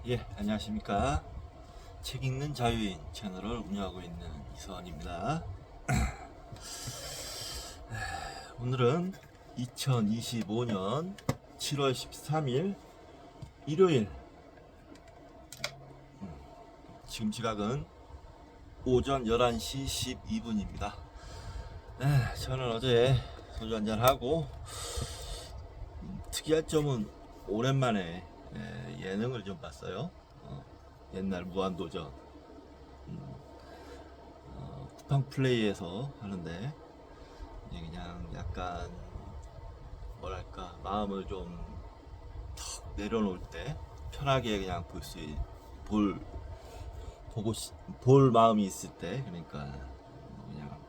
예, 안녕하십니까. 책 읽는 자유인 채널을 운영하고 있는 이서원입니다. 오늘은 2025년 7월 13일 일요일. 지금 시각은 오전 11시 12분입니다. 저는 어제 소주 한잔하고 특이할 점은 오랜만에 예능을 좀 봤어요. 옛날 무한도전 쿠팡 플레이에서 하는데 이제 그냥 약간 뭐랄까 마음을 좀 턱 내려놓을 때 편하게 그냥 볼 볼 마음이 있을 때, 그러니까 그냥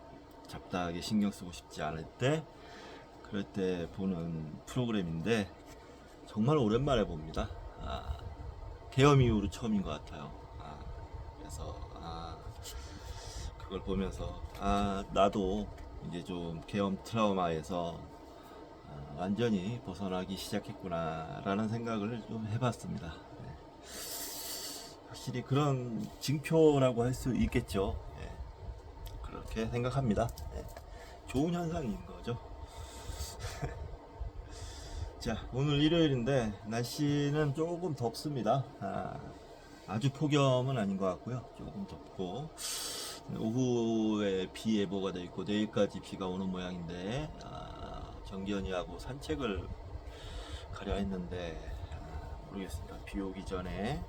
잡다하게 신경 쓰고 싶지 않을 때, 그럴 때 보는 프로그램인데 정말 오랜만에 봅니다. 계엄 이후로 처음인 것 같아요. 그래서 그걸 보면서 나도 이제 좀 계엄 트라우마에서 완전히 벗어나기 시작했구나라는 생각을 좀 해봤습니다. 네. 확실히 그런 징표라고 할 수 있겠죠. 네. 그렇게 생각합니다. 네. 좋은 현상인 거죠. 자, 오늘 일요일인데 날씨는 조금 덥습니다. 아주 폭염은 아닌 것 같고요. 조금 덥고 오후에 비 예보가 되어 있고 내일까지 비가 오는 모양인데 정기현이하고 산책을 가려 했는데 모르겠습니다. 비 오기 전에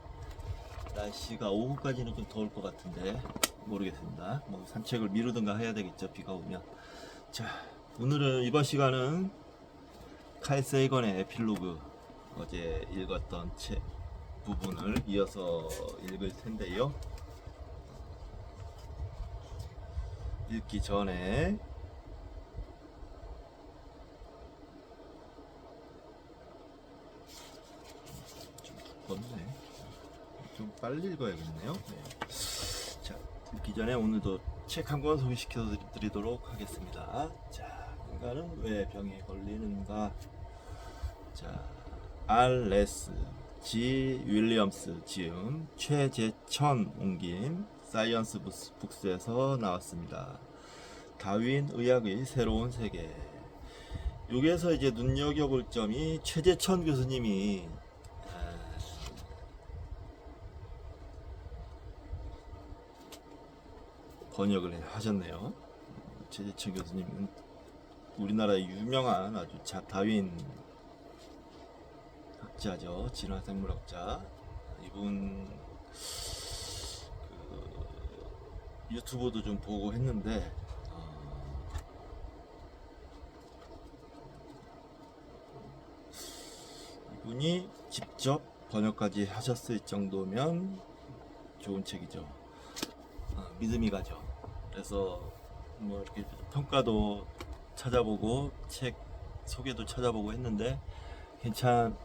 날씨가 오후까지는 좀 더울 것 같은데 모르겠습니다. 뭐 산책을 미루든가 해야 되겠죠. 비가 오면. 자, 오늘은 이번 시간은 칼 세이건의 에필로그, 어제 읽었던 책 부분을 이어서 읽을 텐데요. 읽기 전에 좀 두껍네. 좀 빨리 읽어야겠네요. 네. 자, 읽기 전에 오늘도 책 한 권 소개시켜 드리도록 하겠습니다. 자, 인간은 왜 병에 걸리는가? 자, 알레스 G 윌리엄스 지음, 최재천 옮김, 사이언스 북스에서 나왔습니다. 다윈 의학의 새로운 세계. 여기에서 이제 눈여겨볼 점이 최재천 교수님이 번역을 하셨네요. 최재천 교수님은 우리나라의 유명한 아주 다윈 학자죠. 진화생물학자. 이분 유튜브도 좀 보고 했는데 이분이 직접 번역까지 하셨을 정도면 좋은 책이죠. 믿음이 가죠. 그래서 뭐 이렇게 평가도 찾아보고 책 소개도 찾아보고 했는데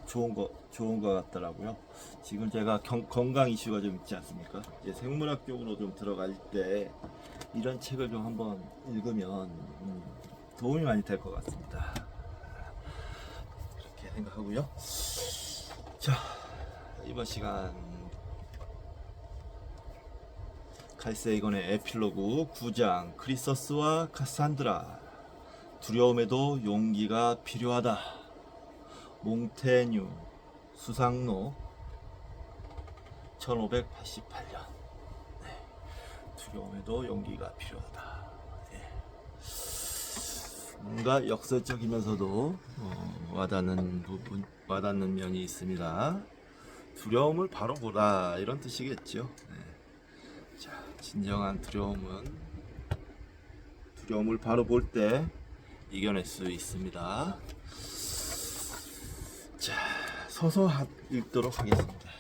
좋은 거 같더라고요. 지금 제가 건강 이슈가 좀 있지 않습니까? 이제 생물학 쪽으로 좀 들어갈 때 이런 책을 좀 한번 읽으면 도움이 많이 될 것 같습니다. 그렇게 생각하고요. 자, 이번 시간 칼 세이건의 에필로그 9장, 크리서스와 카산드라. 두려움에도 용기가 필요하다. 몽테뉴, 수상로, 1588년. 네. 두려움에도 용기가 필요하다. 네. 뭔가 역설적이면서도 와닿는 면이 있습니다. 두려움을 바로 보라, 이런 뜻이겠죠. 네. 자, 진정한 두려움을 바로 볼 때 이겨낼 수 있습니다. 자, 서서 읽도록 하겠습니다.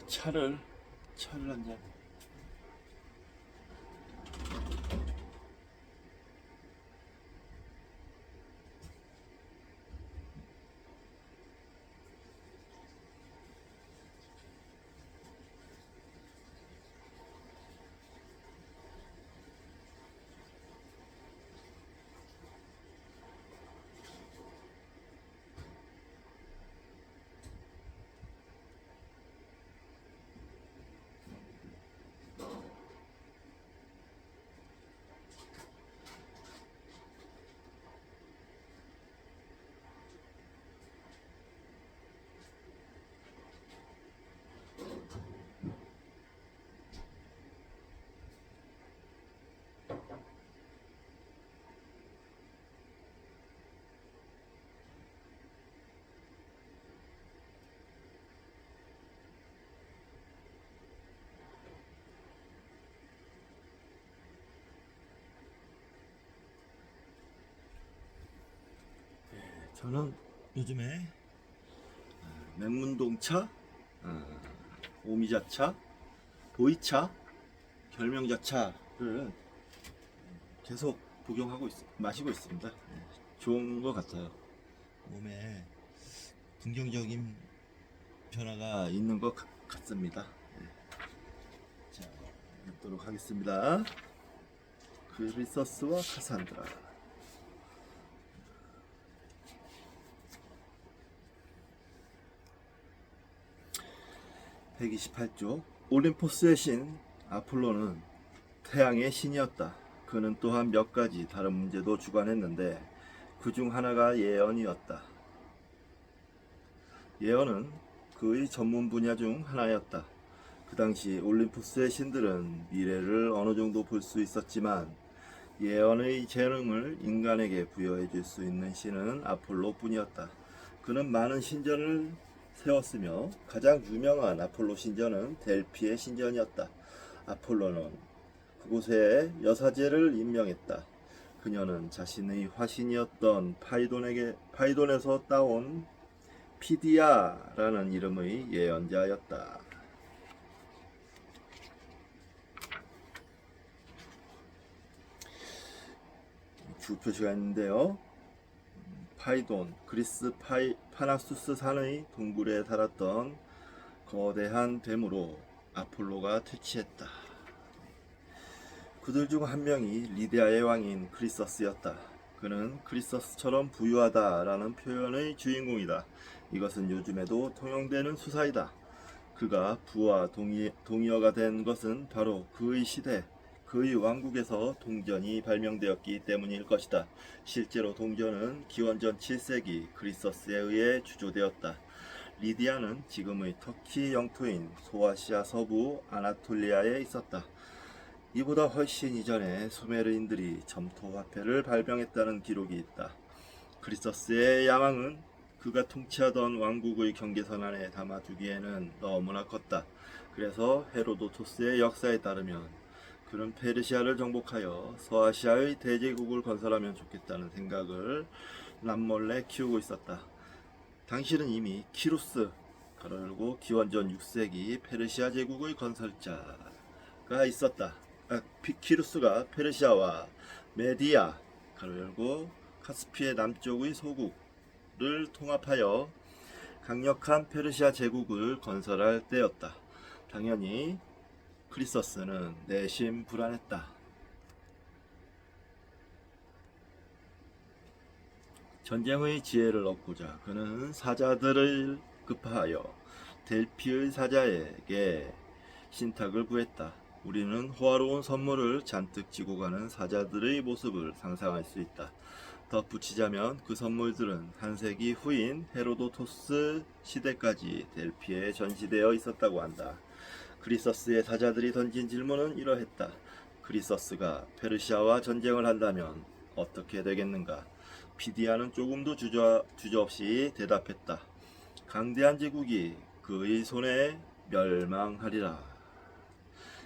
차를 한 잔. 저는 요즘에 맹문동차, 오미자차, 보이차, 결명자차를 계속 마시고 있습니다. 좋은 것 같아요. 몸에 긍정적인 변화가 있는 것 같습니다. 자, 읽도록 하겠습니다. 크리서스와 카산드라. (128쪽) 올림포스의 신 아폴로는 태양의 신이었다. 그는 또한 몇 가지 다른 문제도 주관했는데 그 중 하나가 예언이었다. 예언은 그의 전문 분야 중 하나였다. 그 당시 올림푸스의 신들은 미래를 어느 정도 볼 수 있었지만 예언의 재능을 인간에게 부여해 줄 수 있는 신은 아폴로뿐이었다. 그는 많은 신전을 세웠으며 가장 유명한 아폴로 신전은 델피의 신전이었다. 아폴로는 그곳에 여사제를 임명했다. 그녀는 자신의 화신이었던 파이돈에서 따온 피디아라는 이름의 예언자였다. 주표시가 있는데요. 파이돈, 그리스 파나수스 산의 동굴에 살았던 거대한 뱀으로 아폴로가 퇴치했다. 그들 중 한 명이 리디아의 왕인 크리서스였다. 그는 크리서스처럼 부유하다라는 표현의 주인공이다. 이것은 요즘에도 통용되는 수사이다. 그가 부와 동의어가 된 것은 바로 그의 시대, 그의 왕국에서 동전이 발명되었기 때문일 것이다. 실제로 동전은 기원전 7세기 크리서스에 의해 주조되었다. 리디아는 지금의 터키 영토인 소아시아 서부 아나톨리아에 있었다. 이보다 훨씬 이전에 수메르인들이 점토화폐를 발명했다는 기록이 있다. 크리서스의 야망은 그가 통치하던 왕국의 경계선 안에 담아두기에는 너무나 컸다. 그래서 헤로도토스의 역사에 따르면 그는 페르시아를 정복하여 서아시아의 대제국을 건설하면 좋겠다는 생각을 남몰래 키우고 있었다. 당시는 이미 키루스 가로 열고 기원전 6세기 페르시아 제국의 건설자가 있었다. 키루스가 페르시아와 메디아 가로 열고 카스피의 남쪽의 소국을 통합하여 강력한 페르시아 제국을 건설할 때였다. 당연히 크리서스는 내심 불안했다. 전쟁의 지혜를 얻고자 그는 사자들을 급파하여 델피의 사자에게 신탁을 구했다. 우리는 호화로운 선물을 잔뜩 지고 가는 사자들의 모습을 상상할 수 있다. 덧붙이자면 그 선물들은 한 세기 후인 헤로도토스 시대까지 델피에 전시되어 있었다고 한다. 크리서스의 사자들이 던진 질문은 이러했다. 크리서스가 페르시아와 전쟁을 한다면 어떻게 되겠는가? 피디아는 조금도 주저없이 대답했다. 강대한 제국이 그의 손에 멸망하리라.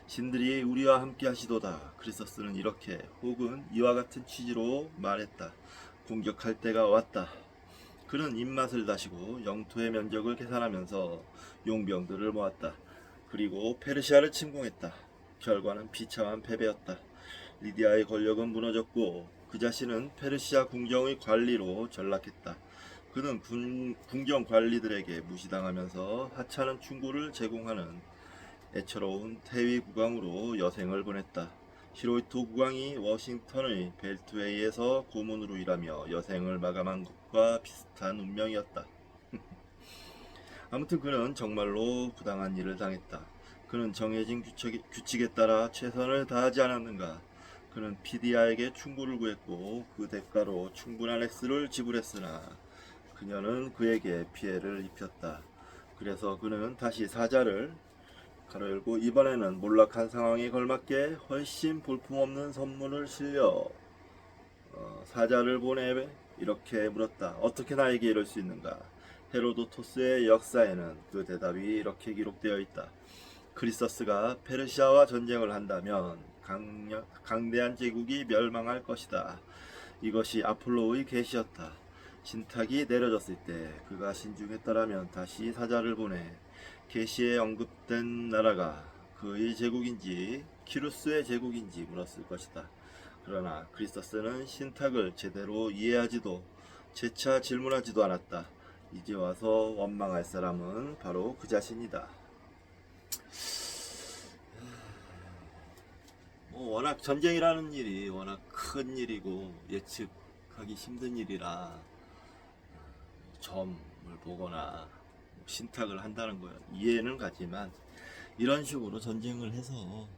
신들이 우리와 함께 하시도다. 크리서스는 이렇게 혹은 이와 같은 취지로 말했다. 공격할 때가 왔다. 그는 입맛을 다시고 영토의 면적을 계산하면서 용병들을 모았다. 그리고 페르시아를 침공했다. 결과는 비참한 패배였다. 리디아의 권력은 무너졌고 그 자신은 페르시아 궁정의 관리로 전락했다. 그는 궁정 관리들에게 무시당하면서 하찮은 충고를 제공하는 애처로운 태위 국왕으로 여생을 보냈다. 히로히토 국왕이 워싱턴의 벨트웨이에서 고문으로 일하며 여생을 마감한 것과 비슷한 운명이었다. 아무튼 그는 정말로 부당한 일을 당했다. 그는 정해진 규칙에 따라 최선을 다하지 않았는가? 그는 피디아에게 충고를 구했고 그 대가로 충분한 액수를 지불했으나 그녀는 그에게 피해를 입혔다. 그래서 그는 다시 사자를 가로 열고 이번에는 몰락한 상황에 걸맞게 훨씬 볼품없는 선물을 실려 사자를 보내 이렇게 물었다. 어떻게 나에게 이럴 수 있는가? 헤로도토스의 역사에는 그 대답이 이렇게 기록되어 있다. 크리서스가 페르시아와 전쟁을 한다면 강대한 제국이 멸망할 것이다. 이것이 아폴로의 계시였다. 신탁이 내려졌을 때 그가 신중했더라면 다시 사자를 보내 계시에 언급된 나라가 그의 제국인지 키루스의 제국인지 물었을 것이다. 그러나 크리스토스는 신탁을 제대로 이해하지도 재차 질문하지도 않았다. 이제 와서 원망할 사람은 바로 그 자신이다. 워낙 전쟁이라는 일이 워낙 큰 일이고 예측하기 힘든 일이라 점을 보거나 신탁을 한다는 거야 이해는 가지만, 이런 식으로 전쟁을 해서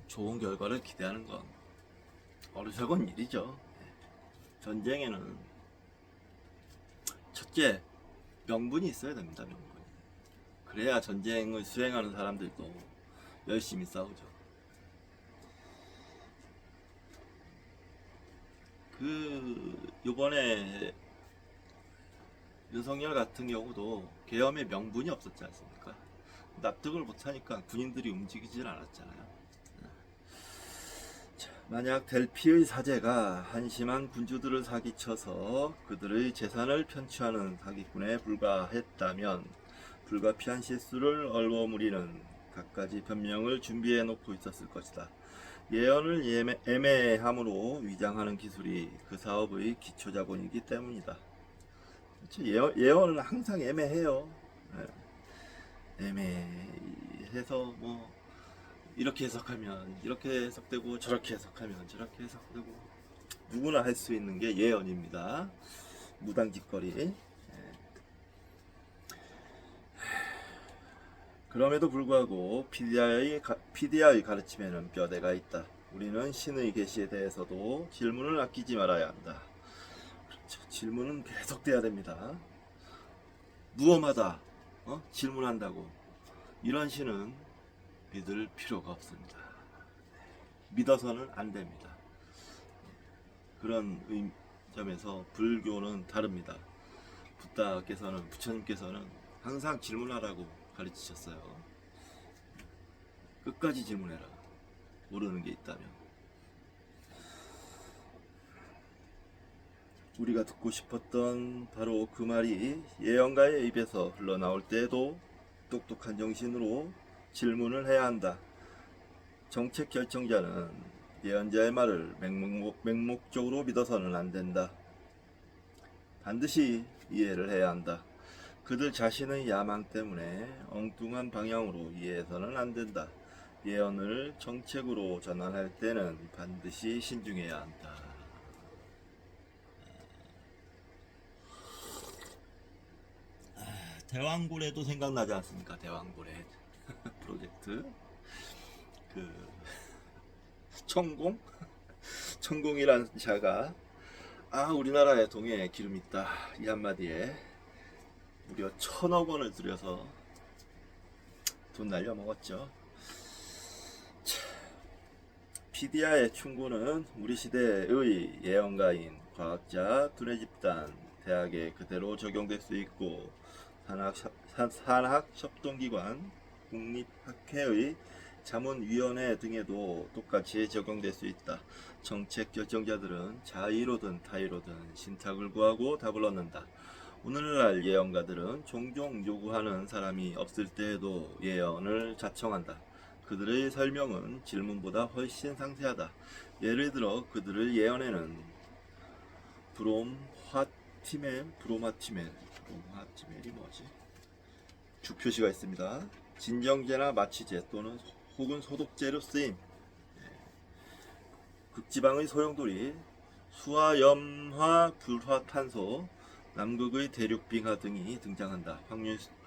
좋은 결과를 기대하는 건 어리석은 일이죠. 전쟁에는 첫째, 명분이 있어야 됩니다. 명분. 그래야 전쟁을 수행하는 사람들도 열심히 싸우죠. 요번에 윤석열 같은 경우도 계엄의 명분이 없었지 않습니까? 납득을 못하니까 군인들이 움직이질 않았잖아요. 만약 델피의 사제가 한심한 군주들을 사기쳐서 그들의 재산을 편취하는 사기꾼에 불과했다면 불가피한 실수를 얼버무리는 갖가지 변명을 준비해 놓고 있었을 것이다. 예언을 애매함으로 위장하는 기술이 그 사업의 기초 자본이기 때문이다. 예언은 항상 애매해요. 애매해서 이렇게 해석하면 이렇게 해석되고 저렇게 해석하면 저렇게 해석되고, 누구나 할 수 있는 게 예언입니다. 무당짓거리. 그럼에도 불구하고 피디아의 가르침에는 뼈대가 있다. 우리는 신의 계시에 대해서도 질문을 아끼지 말아야 한다. 그렇죠. 질문은 계속돼야 됩니다. 무엄하다. 질문한다고. 이런 신은 믿을 필요가 없습니다. 믿어서는 안 됩니다. 그런 점에서 불교는 다릅니다. 부처님께서는 항상 질문하라고 가르치셨어요. 끝까지 질문해라. 모르는 게 있다면. 우리가 듣고 싶었던 바로 그 말이 예언가의 입에서 흘러나올 때에도 똑똑한 정신으로 질문을 해야 한다. 정책 결정자는 예언자의 말을 맹목적으로 믿어서는 안 된다. 반드시 이해를 해야 한다. 그들 자신의 야망 때문에 엉뚱한 방향으로 이해해서는 안 된다. 예언을 정책으로 전환할 때는 반드시 신중해야 한다. 대왕고래도 생각나지 않습니까? 대왕고래 프로젝트. 천공이라는 자가 우리나라에 동해에 기름 있다 이 한마디에 무려 1,000억 원을 들여서 돈 날려 먹었죠. 피디아의 충고는 우리 시대의 예언가인 과학자 두뇌 집단 대학에 그대로 적용될 수 있고, 산학협동기관 국립학회의 자문위원회 등에도 똑같이 적용될 수 있다. 정책 결정자들은 자의로든 타의로든 신탁을 구하고 답을 얻는다. 오늘날 예언가들은 종종 요구하는 사람이 없을 때에도 예언을 자청한다. 그들의 설명은 질문보다 훨씬 상세하다. 예를 들어 그들의 예언에는 브롬하티멜이 뭐지? 주표시가 있습니다. 진정제나 마취제 또는 혹은 소독제로 쓰임, 극지방의 소용돌이, 수화염화불화탄소, 남극의 대륙빙하 등이 등장한다.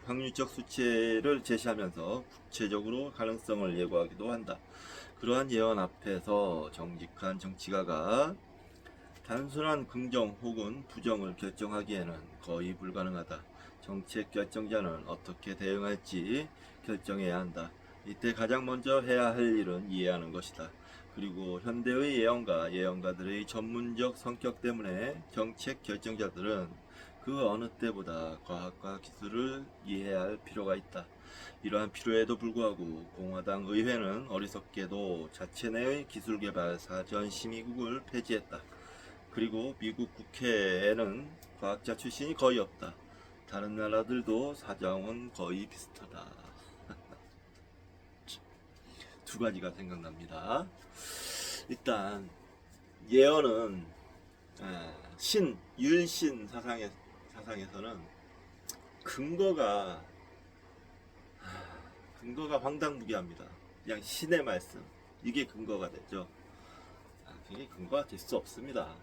확률적 수치를 제시하면서 구체적으로 가능성을 예고하기도 한다. 그러한 예언 앞에서 정직한 정치가가 단순한 긍정 혹은 부정을 결정하기에는 거의 불가능하다. 정책 결정자는 어떻게 대응할지 결정해야 한다. 이때 가장 먼저 해야 할 일은 이해하는 것이다. 그리고 현대의 예언가들의 전문적 성격 때문에 정책 결정자들은 그 어느 때보다 과학과 기술을 이해할 필요가 있다. 이러한 필요에도 불구하고 공화당 의회는 어리석게도 자체 내의 기술개발 사전 심의국을 폐지했다. 그리고 미국 국회에는 과학자 출신이 거의 없다. 다른 나라들도 사정은 거의 비슷하다. 두 가지가 생각납니다. 일단 예언은 율신 사상에서는 근거가 황당무계합니다. 그냥 신의 말씀, 이게 근거가 되죠. 그게 근거가 될 수 없습니다.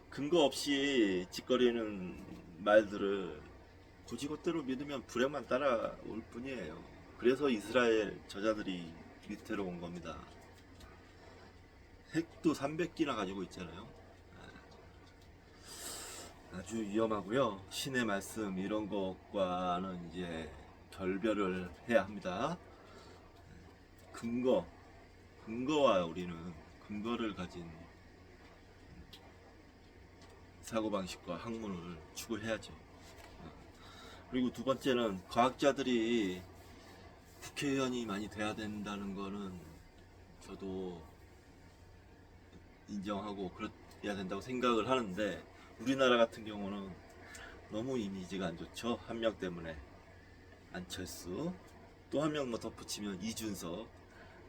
근거 없이 짓거리는 말들을 고지것대로 믿으면 불행만 따라올 뿐이에요. 그래서 이스라엘 저자들이 위태로운 겁니다. 핵도 300기나 가지고 있잖아요. 아주 위험하고요. 신의 말씀 이런 것과는 이제 결별을 해야 합니다. 근거와 우리는 근거를 가진 사고방식과 학문을 추구해야죠. 그리고 두 번째는 과학자들이 국회의원이 많이 돼야 된다는 거는 저도 인정하고 그래야 된다고 생각을 하는데, 우리나라 같은 경우는 너무 이미지가 안 좋죠. 한 명 때문에 안철수, 또 한 명 뭐 덧붙이면 이준석,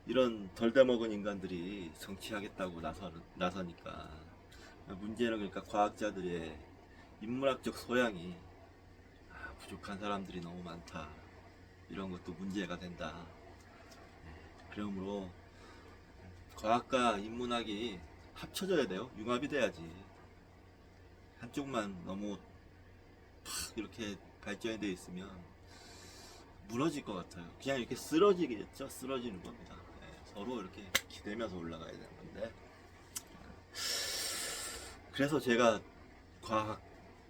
이런 덜대먹은 인간들이 정치하겠다고 나서니까 문제는 그러니까 과학자들의 인문학적 소양이 부족한 사람들이 너무 많다. 이런 것도 문제가 된다. 그러므로 과학과 인문학이 합쳐져야 돼요. 융합이 돼야지. 한쪽만 너무 팍 이렇게 발전이 되어 있으면 무너질 것 같아요. 그냥 이렇게 쓰러지겠죠. 쓰러지는 겁니다. 서로 이렇게 기대면서 올라가야 되는 건데, 그래서 제가 과학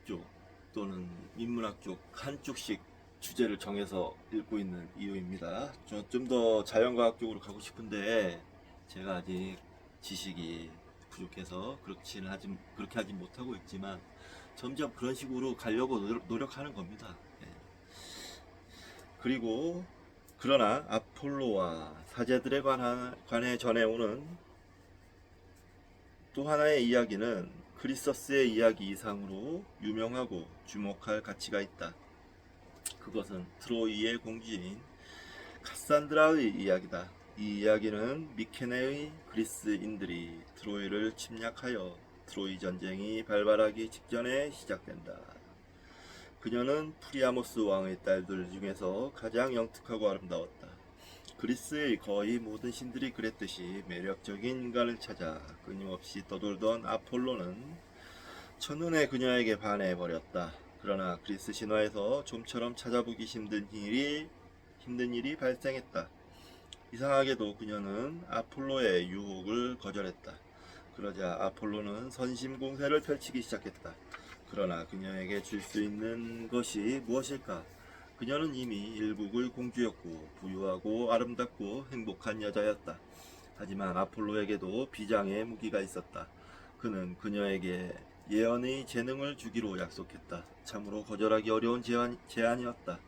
쪽 또는 인문학 쪽 한쪽씩 주제를 정해서 읽고 있는 이유입니다. 좀 더 자연과학 쪽으로 가고 싶은데 제가 아직 지식이 부족해서 그렇게 하지 못하고 있지만 점점 그런 식으로 가려고 노력하는 겁니다. 그리고 그러나 아폴로와 사제들에 관해 전해오는 또 하나의 이야기는 그리서스의 이야기 이상으로 유명하고 주목할 가치가 있다. 그것은 트로이의 공주인 카산드라의 이야기다. 이 이야기는 미케네의 그리스인들이 트로이를 침략하여 트로이 전쟁이 발발하기 직전에 시작된다. 그녀는 프리아모스 왕의 딸들 중에서 가장 영특하고 아름다웠다. 그리스의 거의 모든 신들이 그랬듯이 매력적인 인간을 찾아 끊임없이 떠돌던 아폴로는 첫눈에 그녀에게 반해버렸다. 그러나 그리스 신화에서 좀처럼 찾아보기 힘든 일이 발생했다. 이상하게도 그녀는 아폴로의 유혹을 거절했다. 그러자 아폴로는 선심공세를 펼치기 시작했다. 그러나 그녀에게 줄 수 있는 것이 무엇일까? 그녀는 이미 일국의 공주였고 부유하고 아름답고 행복한 여자였다. 하지만 아폴로에게도 비장의 무기가 있었다. 그는 그녀에게 예언의 재능을 주기로 약속했다. 참으로 거절하기 어려운 제안이었다.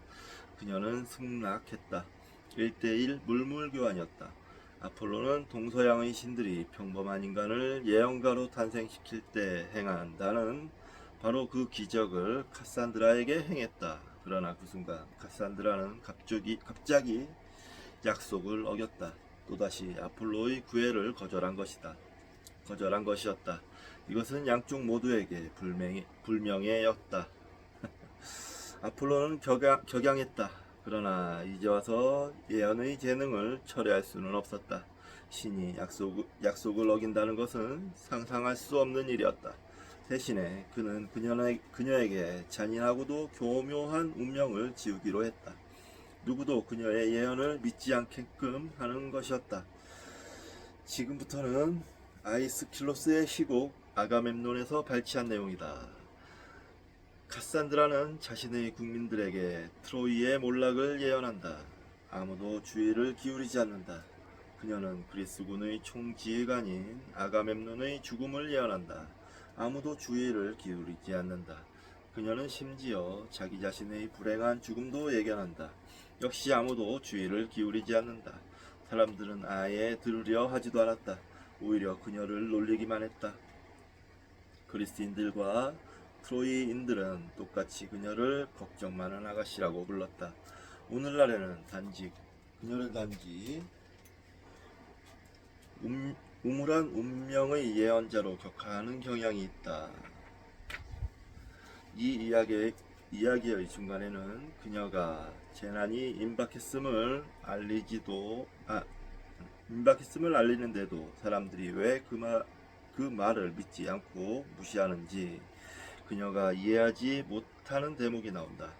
그녀는 승낙했다. 1대1 물물교환이었다. 아폴로는 동서양의 신들이 평범한 인간을 예언가로 탄생시킬 때 행한다는 바로 그 기적을 카산드라에게 행했다. 그러나 그 순간 카산드라는 갑자기 약속을 어겼다. 또다시 아폴로의 구애를 거절한 것이었다. 이것은 양쪽 모두에게 불명예였다. 아폴로는 격양했다. 그러나 이제 와서 예언의 재능을 철회할 수는 없었다. 신이 약속을 어긴다는 것은 상상할 수 없는 일이었다. 대신에 그는 그녀에게 잔인하고도 교묘한 운명을 지우기로 했다. 누구도 그녀의 예언을 믿지 않게끔 하는 것이었다. 지금부터는 아이스킬로스의 시곡 아가멤논에서 발췌한 내용이다. 카산드라는 자신의 국민들에게 트로이의 몰락을 예언한다. 아무도 주의를 기울이지 않는다. 그녀는 그리스군의 총지휘관인 아가멤논의 죽음을 예언한다. 아무도 주의를 기울이지 않는다. 그녀는 심지어 자기 자신의 불행한 죽음도 예견한다. 역시 아무도 주의를 기울이지 않는다. 사람들은 아예 들으려 하지도 않았다. 오히려 그녀를 놀리기만 했다. 그리스인들과 트로이인들은 똑같이 그녀를 걱정 많은 아가씨라고 불렀다. 오늘날에는 그녀를 단지 우물한 운명의 예언자로 격하는 경향이 있다. 이 이야기의 중간에는 그녀가 재난이 임박했음을 알리는데도 사람들이 왜 그 말을 믿지 않고 무시하는지 그녀가 이해하지 못하는 대목이 나온다.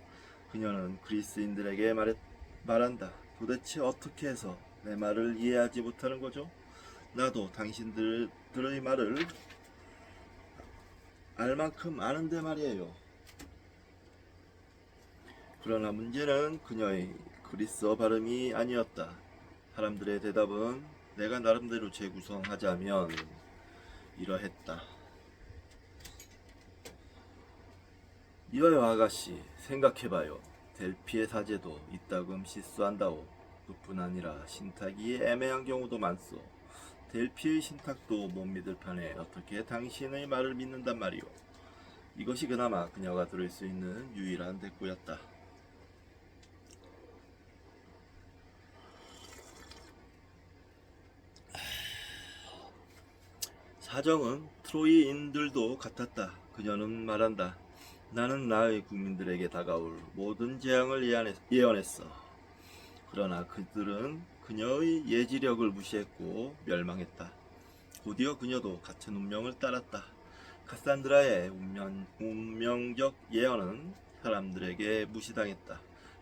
그녀는 그리스인들에게 말한다. 도대체 어떻게 해서 내 말을 이해하지 못하는 거죠? 나도 당신들의 말을 알 만큼 아는데 말이에요. 그러나 문제는 그녀의 그리스어 발음이 아니었다. 사람들의 대답은 내가 나름대로 재구성하자면 이러했다. 이봐요 아가씨, 생각해봐요. 델피의 사제도 이따금 실수한다오. 그뿐 아니라 신탁이 애매한 경우도 많소. 델피의 신탁도 못 믿을 판에 어떻게 당신의 말을 믿는단 말이오. 이것이 그나마 그녀가 들을 수 있는 유일한 대꾸였다. 사정은 트로이인들도 같았다. 그녀는 말한다. 나는 나의 국민들에게 다가올 모든 재앙을 예언했어. 그러나 그들은 그녀의 예지력을 무시했고 멸망했다. 곧이어 그녀도 같은 운명을 따랐다. 카산드라의 운명적 예언은 사람들에게 무시당했다.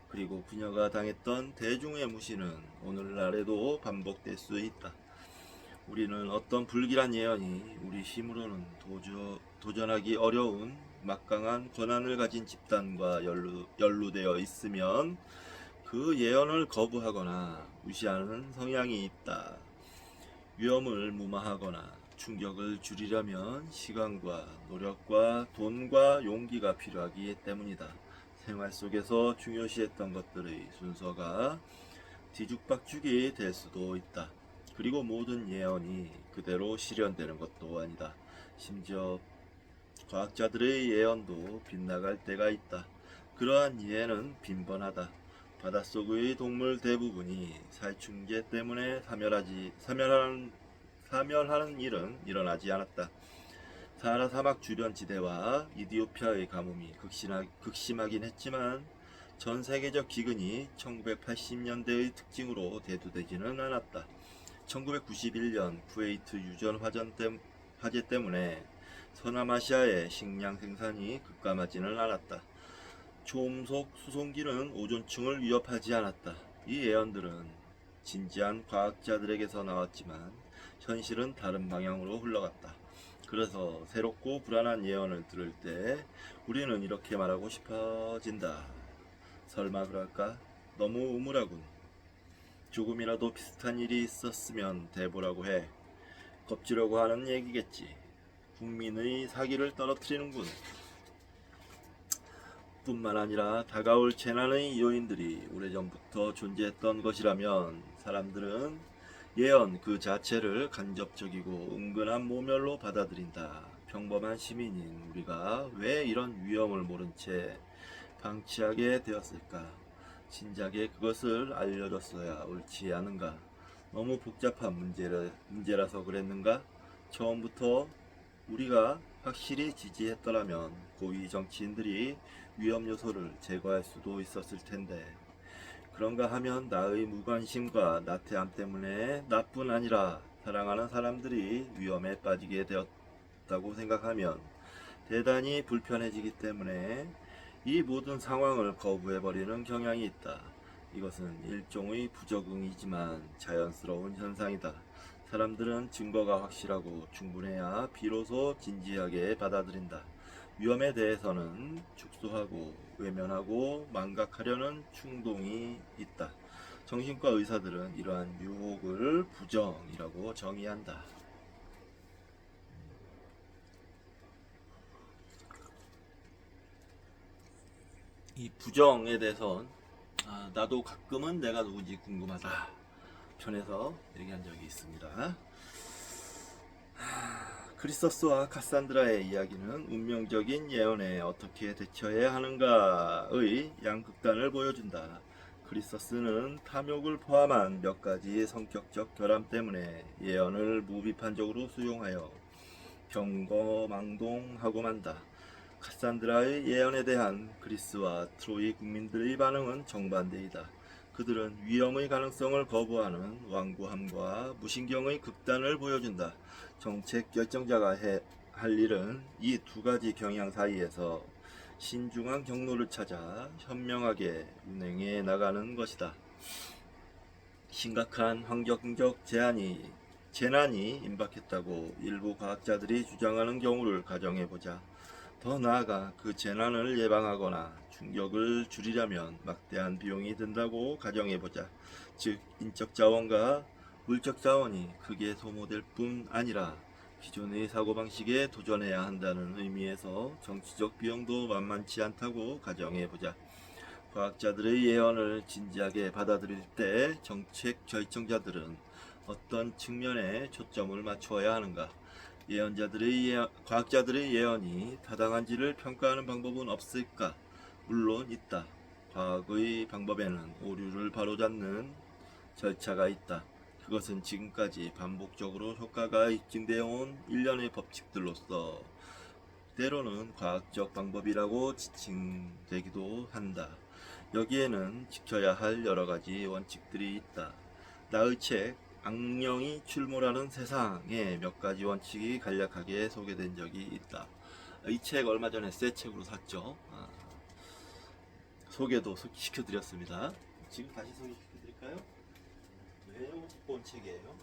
그리고 그녀가 당했던 대중의 무시는 오늘날에도 반복될 수 있다. 우리는 어떤 불길한 예언이 우리 힘으로는 도전하기 어려운 막강한 권한을 가진 집단과 연루되어 있으면 그 예언을 거부하거나 무시하는 성향이 있다. 위험을 무마하거나 충격을 줄이려면 시간과 노력과 돈과 용기가 필요하기 때문이다. 생활 속에서 중요시했던 것들의 순서가 뒤죽박죽이 될 수도 있다. 그리고 모든 예언이 그대로 실현되는 것도 아니다. 심지어 과학자들의 예언도 빗나갈 때가 있다. 그러한 예는 빈번하다. 바닷속의 동물 대부분이 살충제 때문에 사멸하는 일은 일어나지 않았다. 사하라 사막 주변 지대와 이디오피아의 가뭄이 극심하긴 했지만 전 세계적 기근이 1980년대의 특징으로 대두되지는 않았다. 1991년 쿠웨이트 유전 화재 때문에 서남아시아의 식량 생산이 급감하지는 않았다. 초음속 수송기는 오존층을 위협하지 않았다. 이 예언들은 진지한 과학자들에게서 나왔지만 현실은 다른 방향으로 흘러갔다. 그래서 새롭고 불안한 예언을 들을 때 우리는 이렇게 말하고 싶어진다. 설마 그럴까? 너무 우물하군. 조금이라도 비슷한 일이 있었으면 대보라고 해. 겁주려고 하는 얘기겠지. 국민의 사기를 떨어뜨리는군. 뿐만 아니라 다가올 재난의 요인들이 오래전부터 존재했던 것이라면 사람들은 예언 그 자체를 간접적이고 은근한 모멸로 받아들인다. 평범한 시민인 우리가 왜 이런 위험을 모른 채 방치하게 되었을까? 진작에 그것을 알려줬어야 옳지 않은가? 너무 복잡한 문제라서 그랬는가? 처음부터 우리가 확실히 지지했더라면 고위 정치인들이 위험 요소를 제거할 수도 있었을 텐데 그런가 하면 나의 무관심과 나태함 때문에 나뿐 아니라 사랑하는 사람들이 위험에 빠지게 되었다고 생각하면 대단히 불편해지기 때문에 이 모든 상황을 거부해버리는 경향이 있다. 이것은 일종의 부적응이지만 자연스러운 현상이다. 사람들은 증거가 확실하고 충분해야 비로소 진지하게 받아들인다. 위험에 대해서는 축소하고 외면하고 망각하려는 충동이 있다. 정신과 의사들은 이러한 유혹을 부정이라고 정의한다. 이 부정에 대해선 나도 가끔은 내가 누군지 궁금하다 편에서 얘기한 적이 있습니다. 크리서스와 카산드라의 이야기는 운명적인 예언에 어떻게 대처해야 하는가의 양극단을 보여준다. 크리서스는 탐욕을 포함한 몇 가지 성격적 결함 때문에 예언을 무비판적으로 수용하여 경거망동하고 만다. 카산드라의 예언에 대한 그리스와 트로이 국민들의 반응은 정반대이다. 그들은 위험의 가능성을 거부하는 완고함과 무신경의 극단을 보여준다. 정책 결정자가 할 일은 이 두 가지 경향 사이에서 신중한 경로를 찾아 현명하게 운행해 나가는 것이다. 심각한 환경적 재난이 임박했다고 일부 과학자들이 주장하는 경우를 가정해보자. 더 나아가 그 재난을 예방하거나 충격을 줄이려면 막대한 비용이 든다고 가정해보자. 즉, 인적 자원과 물적 자원이 크게 소모될 뿐 아니라 기존의 사고방식에 도전해야 한다는 의미에서 정치적 비용도 만만치 않다고 가정해보자. 과학자들의 예언을 진지하게 받아들일 때 정책 결정자들은 어떤 측면에 초점을 맞추어야 하는가? 과학자들의 예언이 타당한지를 평가하는 방법은 없을까? 물론 있다. 과학의 방법에는 오류를 바로잡는 절차가 있다. 그것은 지금까지 반복적으로 효과가 입증되어 온 일련의 법칙들로서 때로는 과학적 방법이라고 지칭되기도 한다. 여기에는 지켜야 할 여러 가지 원칙들이 있다. 나의 책 악령이 출몰하는 세상에 몇 가지 원칙이 간략하게 소개된 적이 있다. 이 책 얼마 전에 새 책으로 샀죠. 소개도 시켜드렸습니다. 지금 다시 소개시켜드릴까요? 매우 두꺼운 책이에요.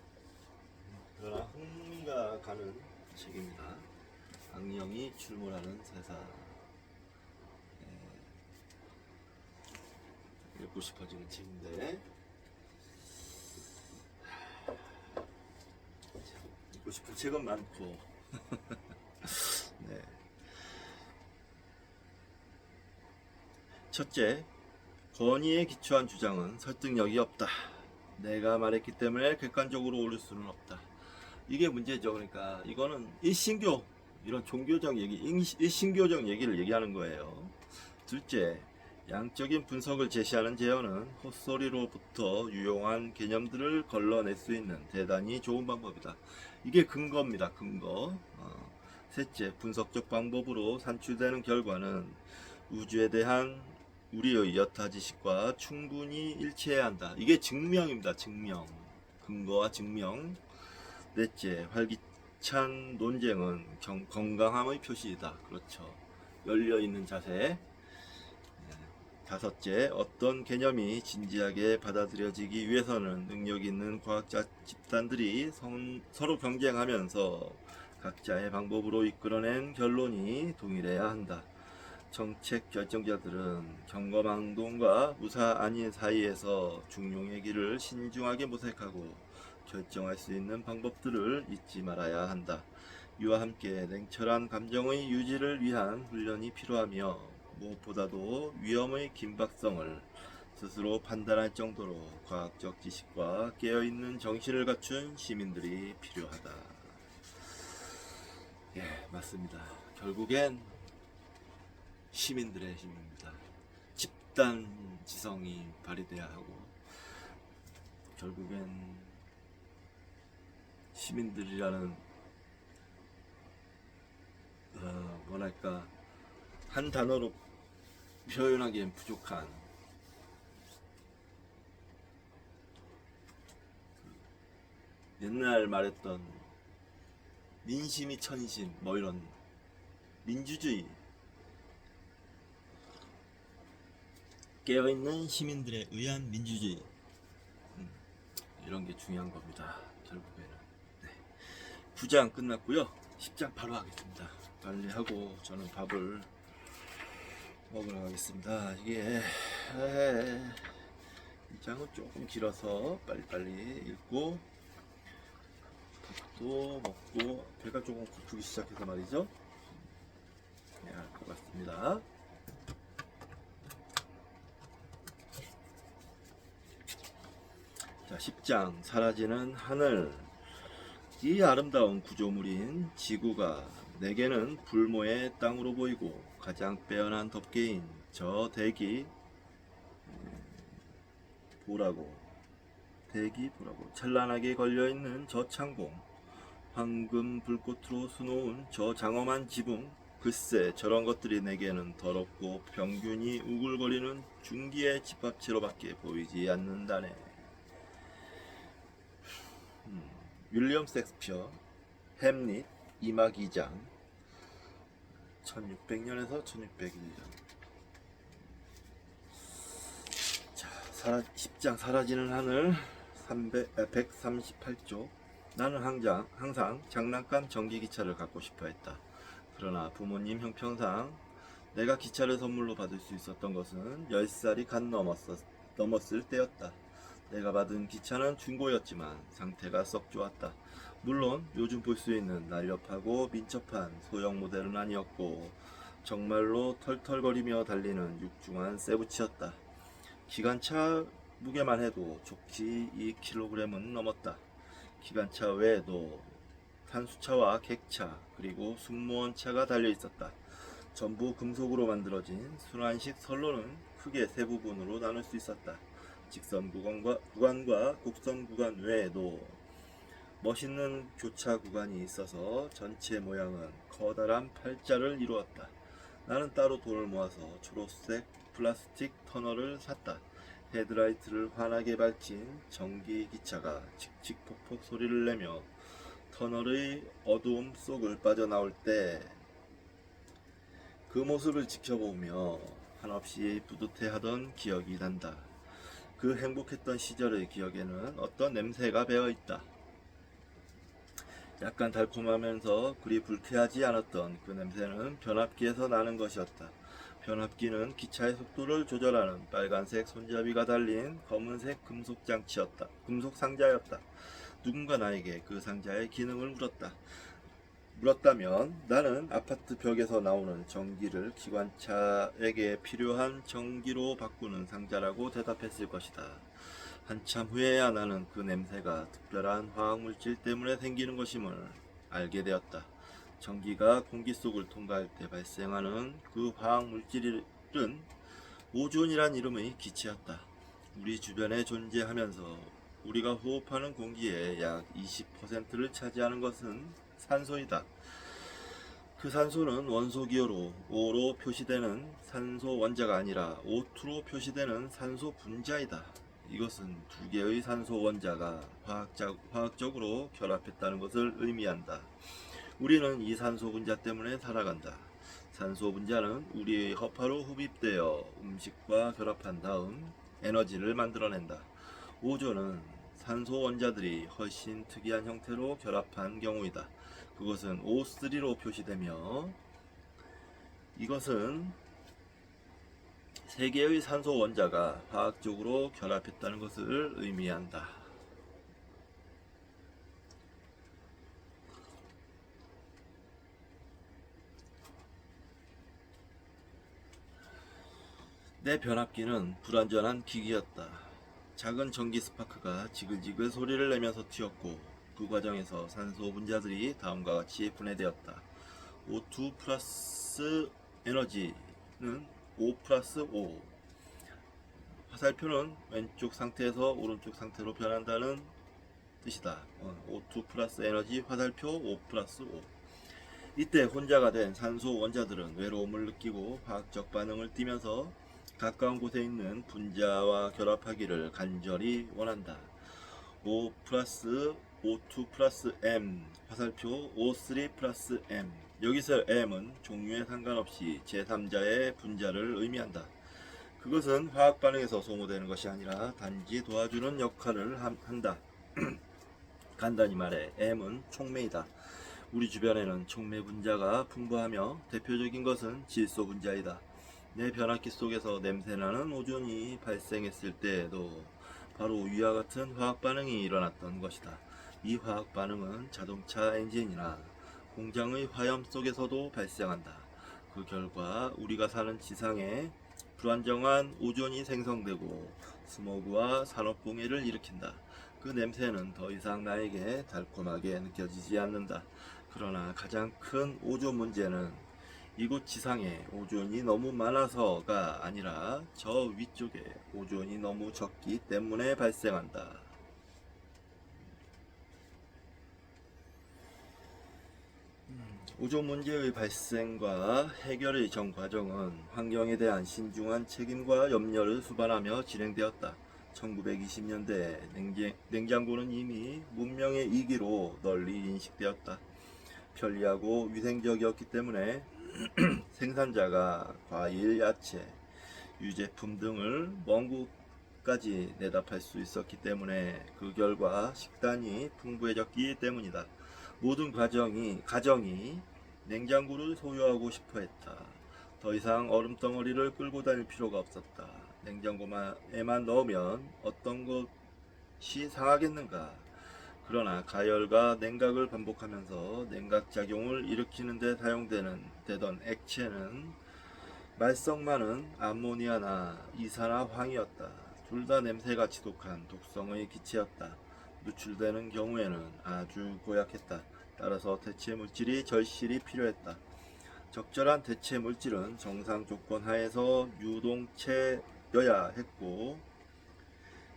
그러나 흥미가 가는 책입니다. 악령이 출몰하는 세상. 읽고 싶어지는 책인데 읽고 싶은 책은 많고 네. 첫째, 권위에 기초한 주장은 설득력이 없다. 내가 말했기 때문에 객관적으로 옳을 수는 없다. 이게 문제죠. 그러니까 이거는 일신교, 이런 종교적 얘기, 일신교적 얘기를 얘기하는 거예요. 둘째, 양적인 분석을 제시하는 재현은 헛소리로부터 유용한 개념들을 걸러낼 수 있는 대단히 좋은 방법이다. 이게 근거입니다. 근거. 셋째, 분석적 방법으로 산출되는 결과는 우주에 대한 우리의 여타 지식과 충분히 일치해야 한다. 이게 증명입니다. 증명. 근거와 증명. 넷째, 활기찬 논쟁은 건강함의 표시이다. 그렇죠. 열려있는 자세. 다섯째, 어떤 개념이 진지하게 받아들여지기 위해서는 능력 있는 과학자 집단들이 서로 경쟁하면서 각자의 방법으로 이끌어낸 결론이 동일해야 한다. 정책 결정자들은 경거망동과 무사 아닌 사이에서 중용의 길을 신중하게 모색하고 결정할 수 있는 방법들을 잊지 말아야 한다. 이와 함께 냉철한 감정의 유지를 위한 훈련이 필요하며 무엇보다도 위험의 긴박성을 스스로 판단할 정도로 과학적 지식과 깨어있는 정신을 갖춘 시민들이 필요하다. 예, 맞습니다. 결국엔 시민들의 힘입니다. 집단 지성이 발휘돼야 하고 결국엔 시민들이라는 뭐랄까 한 단어로 표현하기엔 부족한 옛날 말했던 민심이 천심 뭐 이런 민주주의 깨어있는 시민들에 의한 민주주의 이런 게 중요한 겁니다. 결국에는. 네. 9장 끝났고요. 10장 바로 하겠습니다. 빨리 하고 저는 밥을 먹으러 가겠습니다. 이게 이 장은 조금 길어서 빨리빨리 읽고 밥도 먹고 배가 조금 고프기 시작해서 말이죠. 해야 할 것 같습니다. 자, 10장 사라지는 하늘. 이 아름다운 구조물인 지구가 내게는 불모의 땅으로 보이고 가장 빼어난 덮개인 저 대기 보라고 찬란하게 걸려있는 저 창공, 황금 불꽃으로 수놓은 저 장엄한 지붕. 글쎄 저런 것들이 내게는 더럽고 병균이 우글거리는 중기의 집합체로밖에 보이지 않는다네. 윌리엄 섹스피어 햄릿 2막 2장 1600년에서 1601년. 자, 10장 사라지는 하늘 138쪽. 나는 항상 장난감 전기기차를 갖고 싶어 했다. 그러나 부모님 형편상 내가 기차를 선물로 받을 수 있었던 것은 10살이 갓 넘었을 때였다. 내가 받은 기차는 중고였지만 상태가 썩 좋았다. 물론 요즘 볼 수 있는 날렵하고 민첩한 소형 모델은 아니었고 정말로 털털거리며 달리는 육중한 세부치였다. 기관차 무게만 해도 좋기 2kg은 넘었다. 기관차 외에도 탄수차와 객차 그리고 승무원차가 달려 있었다. 전부 금속으로 만들어진 순환식 선로는 크게 세 부분으로 나눌 수 있었다. 직선 구간과 곡선 구간 외에도 멋있는 교차 구간이 있어서 전체 모양은 커다란 팔자를 이루었다. 나는 따로 돈을 모아서 초록색 플라스틱 터널을 샀다. 헤드라이트를 환하게 밝힌 전기기차가 칙칙폭폭 소리를 내며 터널의 어두움 속을 빠져나올 때 그 모습을 지켜보며 한없이 뿌듯해하던 기억이 난다. 그 행복했던 시절의 기억에는 어떤 냄새가 배어있다. 약간 달콤하면서 그리 불쾌하지 않았던 그 냄새는 변압기에서 나는 것이었다. 변압기는 기차의 속도를 조절하는 빨간색 손잡이가 달린 검은색 금속 상자였다. 누군가 나에게 그 상자의 기능을 물었다면 나는 아파트 벽에서 나오는 전기를 기관차에게 필요한 전기로 바꾸는 상자라고 대답했을 것이다. 한참 후에야 나는 그 냄새가 특별한 화학물질 때문에 생기는 것임을 알게 되었다. 전기가 공기 속을 통과할 때 발생하는 그 화학물질은 오존이란 이름의 기체였다. 우리 주변에 존재하면서 우리가 호흡하는 공기의 약 20%를 차지하는 것은 산소이다. 그 산소는 원소기호로 O로 표시되는 산소 원자가 아니라 O2로 표시되는 산소 분자이다. 이것은 두 개의 산소 원자가 화학적으로 결합했다는 것을 의미한다. 우리는 이 산소 분자 때문에 살아간다. 산소 분자는 우리의 허파로 흡입되어 음식과 결합한 다음 에너지를 만들어낸다. 오존은 산소 원자들이 훨씬 특이한 형태로 결합한 경우이다. 그것은 O3로 표시되며 이것은 세 개의 산소 원자가 화학적으로 결합했다는 것을 의미한다. 내 변압기는 불완전한 기기였다. 작은 전기 스파크가 지글지글 소리를 내면서 튀었고 그 과정에서 산소 분자들이 다음과 같이 분해되었다. O2 플러스 에너지는 O 플러스 O. 화살표는 왼쪽 상태에서 오른쪽 상태로 변한다는 뜻이다. O2 플러스 에너지 화살표 O 플러스 O. 이때 혼자가 된 산소 원자들은 외로움을 느끼고 화학적 반응을 띠면서 가까운 곳에 있는 분자와 결합하기를 간절히 원한다. O 플러스 O2 플러스 M 화살표 O3 플러스 M. 여기서 M은 종류에 상관없이 제3자의 분자를 의미한다. 그것은 화학 반응에서 소모되는 것이 아니라 단지 도와주는 역할을 한다. 간단히 말해 M은 촉매이다. 우리 주변에는 촉매 분자가 풍부하며 대표적인 것은 질소 분자이다. 내 변압기 속에서 냄새나는 오존이 발생했을 때에도 바로 위와 같은 화학 반응이 일어났던 것이다. 이 화학 반응은 자동차 엔진이나 공장의 화염 속에서도 발생한다. 그 결과 우리가 사는 지상에 불안정한 오존이 생성되고 스모그와 산업공해를 일으킨다. 그 냄새는 더 이상 나에게 달콤하게 느껴지지 않는다. 그러나 가장 큰 오존 문제는 이곳 지상에 오존이 너무 많아서가 아니라 저 위쪽에 오존이 너무 적기 때문에 발생한다. 오존 문제의 발생과 해결의 전 과정은 환경에 대한 신중한 책임과 염려를 수반하며 진행되었다. 1920년대 냉장고는 이미 문명의 이기로 널리 인식되었다. 편리하고 위생적이었기 때문에 생산자가 과일, 야채, 유제품 등을 먼 곳까지 내다 팔 수 있었기 때문에 그 결과 식단이 풍부해졌기 때문이다. 모든 가정이 냉장고를 소유하고 싶어 했다. 더 이상 얼음덩어리를 끌고 다닐 필요가 없었다. 냉장고에만 넣으면 어떤 것이 상하겠는가. 그러나 가열과 냉각을 반복하면서 냉각작용을 일으키는 데 사용되던 액체는 말썽 많은 암모니아나 이산화황이었다. 둘 다 냄새가 지독한 독성의 기체였다. 누출되는 경우에는 아주 고약했다. 따라서 대체 물질이 절실히 필요했다. 적절한 대체 물질은 정상 조건 하에서 유동체여야 했고,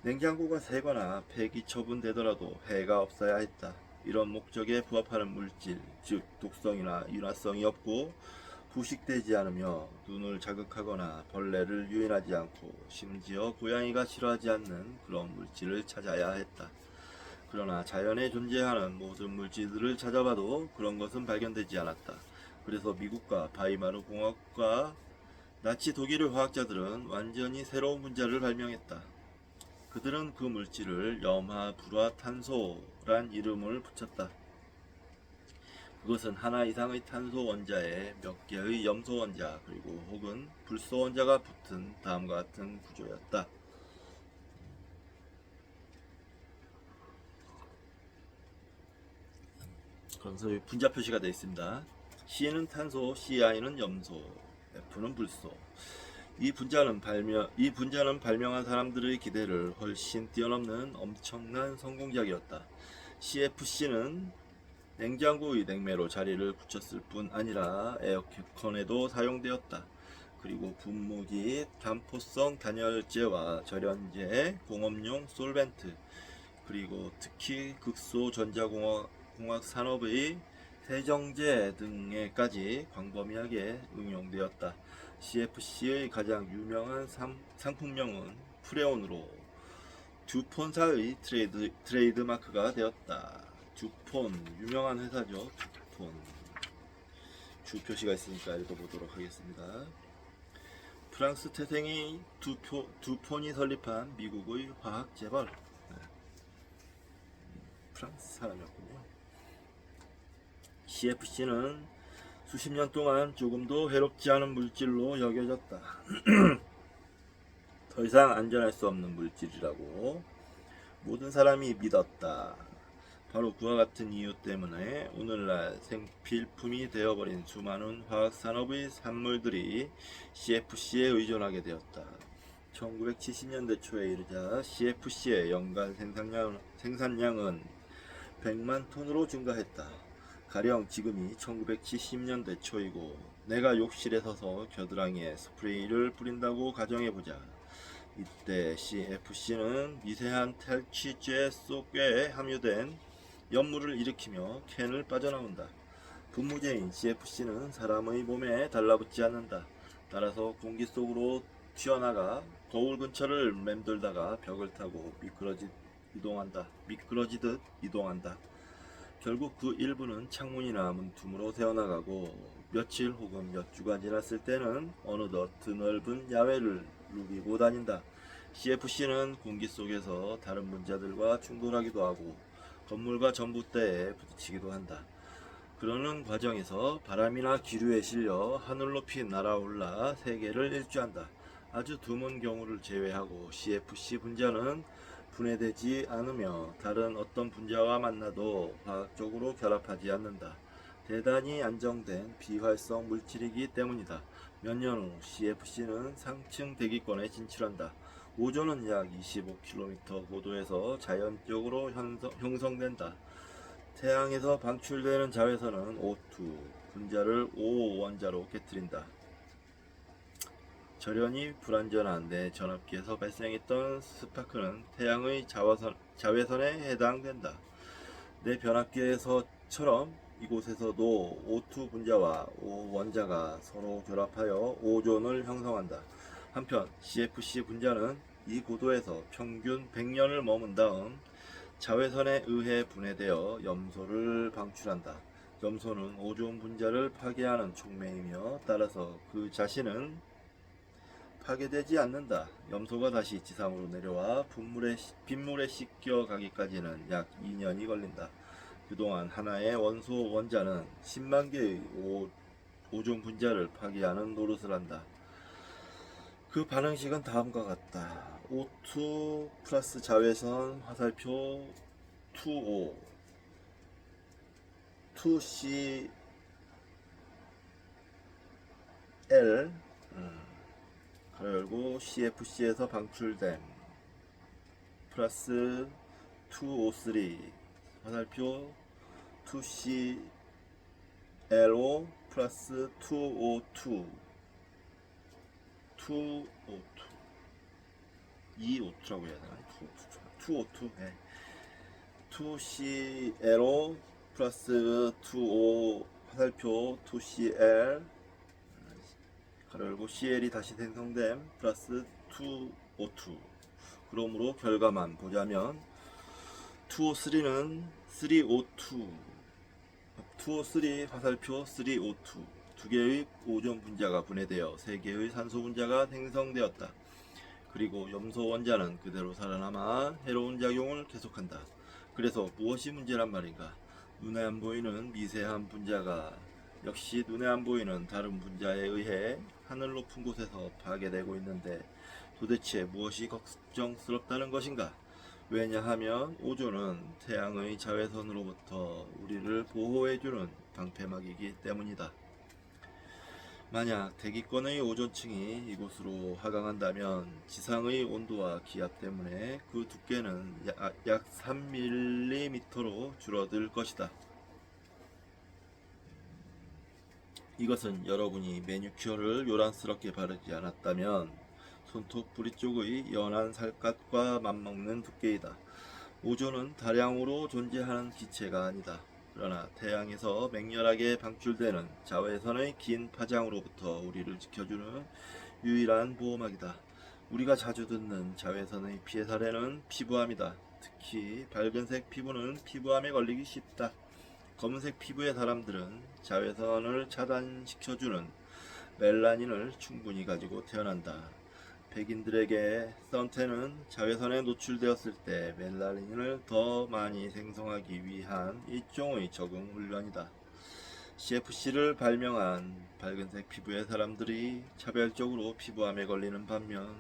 냉장고가 새거나 폐기 처분되더라도 해가 없어야 했다. 이런 목적에 부합하는 물질, 즉 독성이나 인화성이 없고 부식되지 않으며 눈을 자극하거나 벌레를 유인하지 않고 심지어 고양이가 싫어하지 않는 그런 물질을 찾아야 했다. 그러나 자연에 존재하는 모든 물질들을 찾아봐도 그런 것은 발견되지 않았다. 그래서 미국과 바이마르 공화국과 나치 독일의 화학자들은 완전히 새로운 분자를 발명했다. 그들은 그 물질을 염화불화탄소란 이름을 붙였다. 그것은 하나 이상의 탄소 원자에 몇 개의 염소 원자 그리고 혹은 불소 원자가 붙은 다음과 같은 구조였다. 그러면서 분자 표시가 되어 있습니다. C는 탄소, CI는 염소, F는 불소. 이 분자는 발명한 사람들의 기대를 훨씬 뛰어넘는 엄청난 성공작이었다. CFC는 냉장고의 냉매로 자리를 굳혔을 뿐 아니라 에어컨에도 사용되었다. 그리고 분무기, 단포성 단열재와 절연제, 공업용 솔벤트, 그리고 특히 극소 전자공학 산업의 세정제 등에까지 광범위하게 응용되었다. CFC의 가장 유명한 상품명은 프레온으로 듀폰사의 트레이드 마크가 되었다. 듀폰, 유명한 회사죠. 듀폰. 주 표시가 있으니까 읽어보도록 하겠습니다. 프랑스 태생의 듀폰이 설립한 미국의 화학 재벌. 프랑스 사람이었군요. CFC는 수십 년 동안 조금도 해롭지 않은 물질로 여겨졌다. 더 이상 안전할 수 없는 물질이라고 모든 사람이 믿었다. 바로 그와 같은 이유 때문에 오늘날 생필품이 되어버린 수많은 화학산업의 산물들이 CFC에 의존하게 되었다. 1970년대 초에 이르자 CFC의 연간 생산량은 100만 톤으로 증가했다. 가령 지금이 1970년대 초이고 내가 욕실에 서서 겨드랑이에 스프레이를 뿌린다고 가정해보자. 이때 CFC는 미세한 탈취제 속에 함유된 연물을 일으키며 캔을 빠져나온다. 분무제인 CFC는 사람의 몸에 달라붙지 않는다. 따라서 공기 속으로 튀어나가 거울 근처를 맴돌다가 벽을 타고 미끄러지듯 이동한다. 결국 그 일부는 창문이나 문틈으로 새어나가고 며칠 혹은 몇 주가 지났을 때는 어느덧 드넓은 야외를 누비고 다닌다. CFC는 공기 속에서 다른 분자들과 충돌하기도 하고 건물과 전봇대에 부딪히기도 한다. 그러는 과정에서 바람이나 기류에 실려 하늘 높이 날아올라 세계를 일주한다. 아주 드문 경우를 제외하고 CFC 분자는 분해되지 않으며 다른 어떤 분자와 만나도 화학적으로 결합하지 않는다. 대단히 안정된 비활성 물질이기 때문이다. 몇 년 후 CFC는 상층 대기권에 진출한다. 오존은 약 25km 고도에서 자연적으로 형성된다. 태양에서 방출되는 자외선은 O2 분자를 O 원자로 깨뜨린다. 절연이 불완전한 내 전압기에서 발생했던 스파크는 태양의 자외선에 해당된다. 내 변압기에서처럼 이곳에서도 O2 분자와 O 원자가 서로 결합하여 오존을 형성한다. 한편 CFC 분자는 이 고도에서 평균 100년을 머문 다음 자외선에 의해 분해되어 염소를 방출한다. 염소는 오존 분자를 파괴하는 촉매이며 따라서 그 자신은 파괴되지 않는다. 염소가 다시 지상으로 내려와 빗물에 씻겨 가기까지는 약 2년이 걸린다. 그동안 하나의 원소 원자는 10만 개의 오존 분자를 파괴하는 노릇을 한다. 그 반응식은 다음과 같다. O2 플러스 자외선 화살표 2O 2CL 가로 열고 CFC에서 방출됨 플러스 2O3 화살표 2CLO 플러스 2O2 2O2라고 해야 되나? 2O2 네. 2CLO 플러스 2O 화살표 2CL 가로 열고 CL이 다시 생성됨 플러스 2O2 그러므로 결과만 보자면 2O3는 3O2 2O3 화살표 3O2 두 개의 오존 분자가 분해되어 세 개의 산소 분자가 생성되었다. 그리고 염소 원자는 그대로 살아남아 해로운 작용을 계속한다. 그래서 무엇이 문제란 말인가? 눈에 안 보이는 미세한 분자가 역시 눈에 안 보이는 다른 분자에 의해 하늘 높은 곳에서 파괴되고 있는데 도대체 무엇이 걱정스럽다는 것인가? 왜냐하면 오존은 태양의 자외선으로부터 우리를 보호해주는 방패막이기 때문이다. 만약 대기권의 오존층이 이곳으로 하강한다면 지상의 온도와 기압 때문에 그 두께는 약 3mm로 줄어들 것이다. 이것은 여러분이 매니큐어를 요란스럽게 바르지 않았다면 손톱 뿌리 쪽의 연한 살갗과 맞먹는 두께이다. 오존은 다량으로 존재하는 기체가 아니다. 그러나 태양에서 맹렬하게 방출되는 자외선의 긴 파장으로부터 우리를 지켜주는 유일한 보호막이다. 우리가 자주 듣는 자외선의 피해 사례는 피부암이다. 특히 밝은색 피부는 피부암에 걸리기 쉽다. 검은색 피부의 사람들은 자외선을 차단시켜주는 멜라닌을 충분히 가지고 태어난다. 백인들에게 선탠은 자외선에 노출되었을 때 멜라닌을 더 많이 생성하기 위한 일종의 적응 훈련이다. CFC를 발명한 밝은색 피부의 사람들이 차별적으로 피부암에 걸리는 반면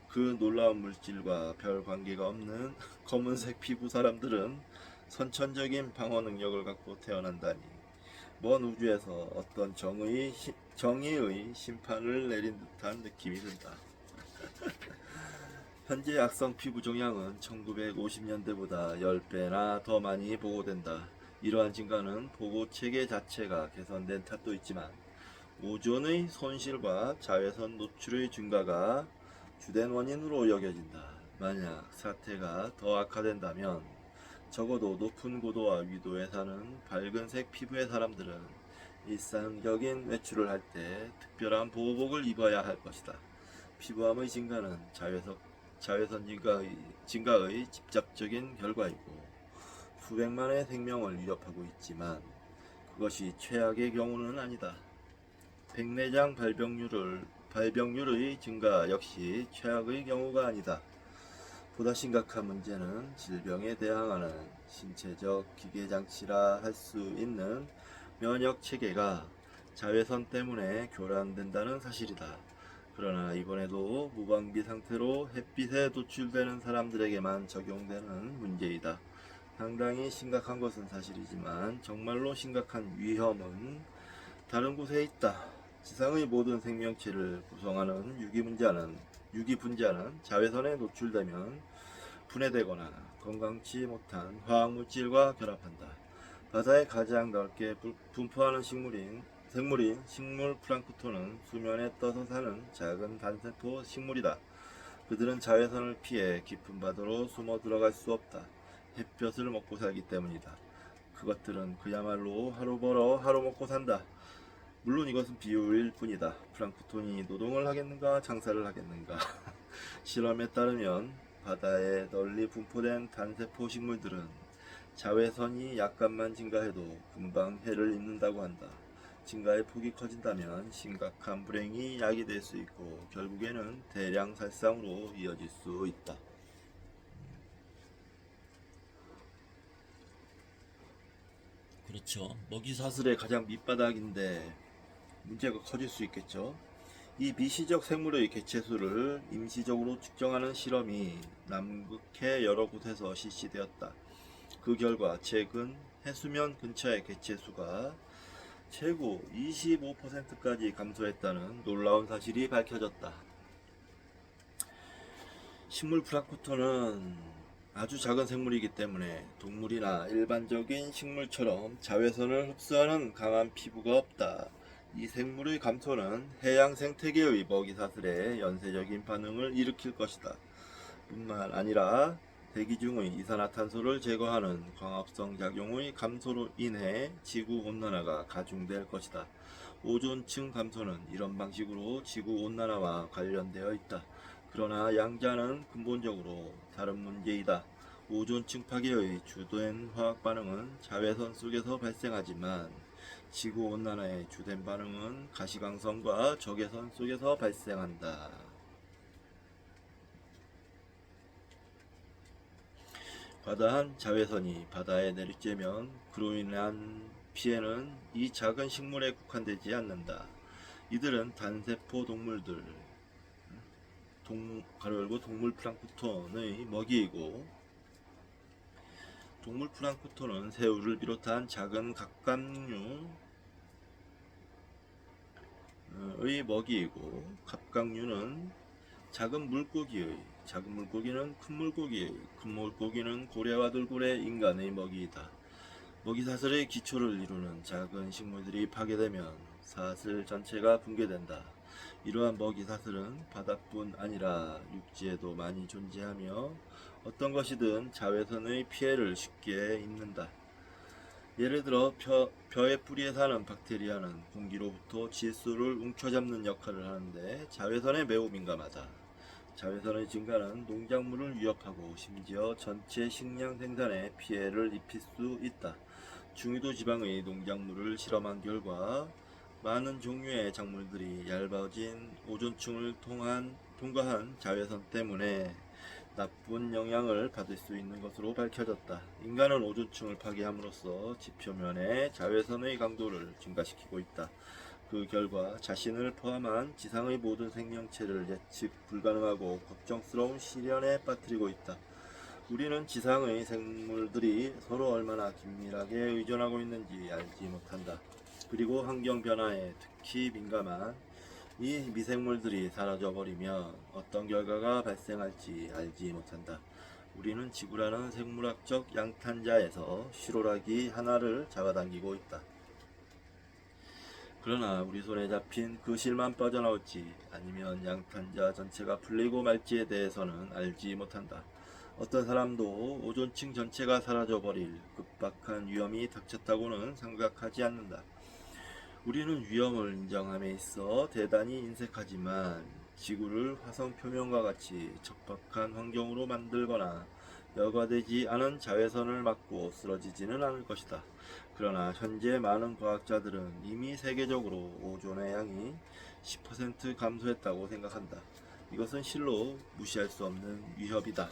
그 놀라운 물질과 별 관계가 없는 검은색 피부 사람들은 선천적인 방어 능력을 갖고 태어난다니 먼 우주에서 어떤 정의의 심판을 내린 듯한 느낌이 든다. 현재 악성 피부 종양은 1950년대보다 10배나 더 많이 보고된다. 이러한 증가는 보고 체계 자체가 개선된 탓도 있지만 오존의 손실과 자외선 노출의 증가가 주된 원인으로 여겨진다. 만약 사태가 더 악화된다면 적어도 높은 고도와 위도에 사는 밝은색 피부의 사람들은 일상적인 외출을 할 때 특별한 보호복을 입어야 할 것이다. 피부암의 증가는 자외선 증가의 직접적인 결과이고 수백만의 생명을 위협하고 있지만 그것이 최악의 경우는 아니다. 백내장 발병률의 증가 역시 최악의 경우가 아니다. 보다 심각한 문제는 질병에 대항하는 신체적 기계장치라 할 수 있는 면역 체계가 자외선 때문에 교란된다는 사실이다. 그러나 이번에도 무방비 상태로 햇빛에 노출되는 사람들에게만 적용되는 문제이다. 상당히 심각한 것은 사실이지만 정말로 심각한 위험은 다른 곳에 있다. 지상의 모든 생명체를 구성하는 유기분자는 자외선에 노출되면 분해되거나 건강치 못한 화학물질과 결합한다. 바다에 가장 넓게 분포하는 생물인 식물 플랑크톤은 수면에 떠서 사는 작은 단세포 식물이다. 그들은 자외선을 피해 깊은 바다로 숨어 들어갈 수 없다. 햇볕을 먹고 살기 때문이다. 그것들은 그야말로 하루 벌어 하루 먹고 산다. 물론 이것은 비유일 뿐이다. 플랑크톤이 노동을 하겠는가 장사를 하겠는가. 실험에 따르면 바다에 널리 분포된 단세포 식물들은 자외선이 약간만 증가해도 금방 해를 입는다고 한다. 증가의 폭이 커진다면 심각한 불행이 야기될 수 있고 결국에는 대량 살상으로 이어질 수 있다. 그렇죠. 먹이사슬의 가장 밑바닥인데 문제가 커질 수 있겠죠. 이 미시적 생물의 개체수를 임시적으로 측정하는 실험이 남극해 여러 곳에서 실시되었다. 그 결과 최근 해수면 근처의 개체수가 최고 25%까지 감소했다는 놀라운 사실이 밝혀졌다. 식물 플랑크톤은 아주 작은 생물이기 때문에 동물이나 일반적인 식물처럼 자외선을 흡수하는 강한 피부가 없다. 이 생물의 감소는 해양 생태계의 먹이사슬에 연쇄적인 반응을 일으킬 것이다. 뿐만 아니라 대기 중의 이산화탄소를 제거하는 광합성 작용의 감소로 인해 지구온난화가 가중될 것이다. 오존층 감소는 이런 방식으로 지구온난화와 관련되어 있다. 그러나 양자는 근본적으로 다른 문제이다. 오존층 파괴의 주된 화학 반응은 자외선 속에서 발생하지만 지구온난화의 주된 반응은 가시광선과 적외선 속에서 발생한다. 과다한 자외선이 바다에 내리쬐면 그로 인한 피해는 이 작은 식물에 국한되지 않는다. 이들은 단세포 동물들, 동물 플랑크톤의 먹이이고, 동물 플랑크톤은 새우를 비롯한 작은 갑각류의 먹이이고, 갑각류는 작은 물고기는 큰 물고기의, 큰 물고기는 고래와 돌고래, 인간의 먹이이다. 먹이사슬의 기초를 이루는 작은 식물들이 파괴되면 사슬 전체가 붕괴된다. 이러한 먹이사슬은 바다뿐 아니라 육지에도 많이 존재하며 어떤 것이든 자외선의 피해를 쉽게 입는다. 예를 들어 벼의 뿌리에 사는 박테리아는 공기로부터 질소를 움켜잡는 역할을 하는데 자외선에 매우 민감하다. 자외선의 증가는 농작물을 위협하고 심지어 전체 식량 생산에 피해를 입힐 수 있다. 중위도 지방의 농작물을 실험한 결과 많은 종류의 작물들이 얇아진 오존층을 통과한 자외선 때문에 나쁜 영향을 받을 수 있는 것으로 밝혀졌다. 인간은 오존층을 파괴함으로써 지표면의 자외선의 강도를 증가시키고 있다. 그 결과 자신을 포함한 지상의 모든 생명체를 예측 불가능하고 걱정스러운 시련에 빠뜨리고 있다. 우리는 지상의 생물들이 서로 얼마나 긴밀하게 의존하고 있는지 알지 못한다. 그리고 환경 변화에 특히 민감한 이 미생물들이 사라져버리면 어떤 결과가 발생할지 알지 못한다. 우리는 지구라는 생물학적 양탄자에서 실오라기 하나를 잡아당기고 있다. 그러나 우리 손에 잡힌 그 실만 빠져나올지 아니면 양탄자 전체가 풀리고 말지에 대해서는 알지 못한다. 어떤 사람도 오존층 전체가 사라져버릴 급박한 위험이 닥쳤다고는 생각하지 않는다. 우리는 위험을 인정함에 있어 대단히 인색하지만 지구를 화성 표면과 같이 척박한 환경으로 만들거나 여과되지 않은 자외선을 맞고 쓰러지지는 않을 것이다. 그러나 현재 많은 과학자들은 이미 세계적으로 오존의 양이 10% 감소했다고 생각한다. 이것은 실로 무시할 수 없는 위협이다.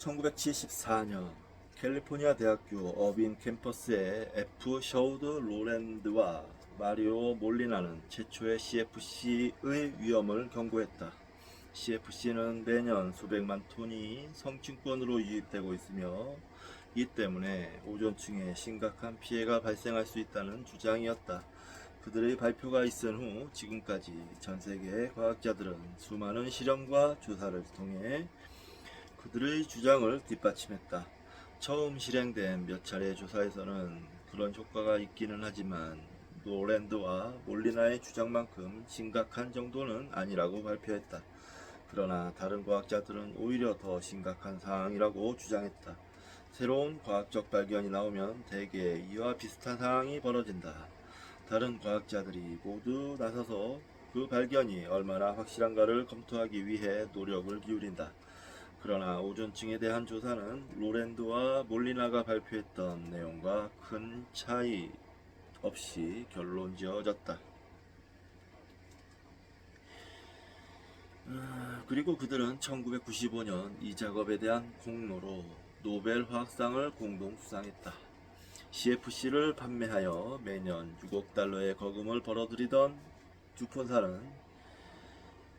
1974년 캘리포니아 대학교 어빈 캠퍼스에 F. 셔우드 로랜드와 마리오 몰리나는 최초의 CFC의 위험을 경고했다. CFC는 매년 수백만 톤이 성층권으로 유입되고 있으며 이 때문에 오존층에 심각한 피해가 발생할 수 있다는 주장이었다. 그들의 발표가 있은 후 지금까지 전 세계의 과학자들은 수많은 실험과 조사를 통해 그들의 주장을 뒷받침했다. 처음 실행된 몇 차례 조사에서는 그런 효과가 있기는 하지만 노랜드와 몰리나의 주장만큼 심각한 정도는 아니라고 발표했다. 그러나 다른 과학자들은 오히려 더 심각한 상황이라고 주장했다. 새로운 과학적 발견이 나오면 대개 이와 비슷한 상황이 벌어진다. 다른 과학자들이 모두 나서서 그 발견이 얼마나 확실한가를 검토하기 위해 노력을 기울인다. 그러나 오존층에 대한 조사는 로랜드와 몰리나가 발표했던 내용과 큰 차이 없이 결론지어졌다. 그리고 그들은 1995년 이 작업에 대한 공로로 노벨 화학상을 공동 수상했다. CFC를 판매하여 매년 6억 달러의 거금을 벌어들이던 듀폰사는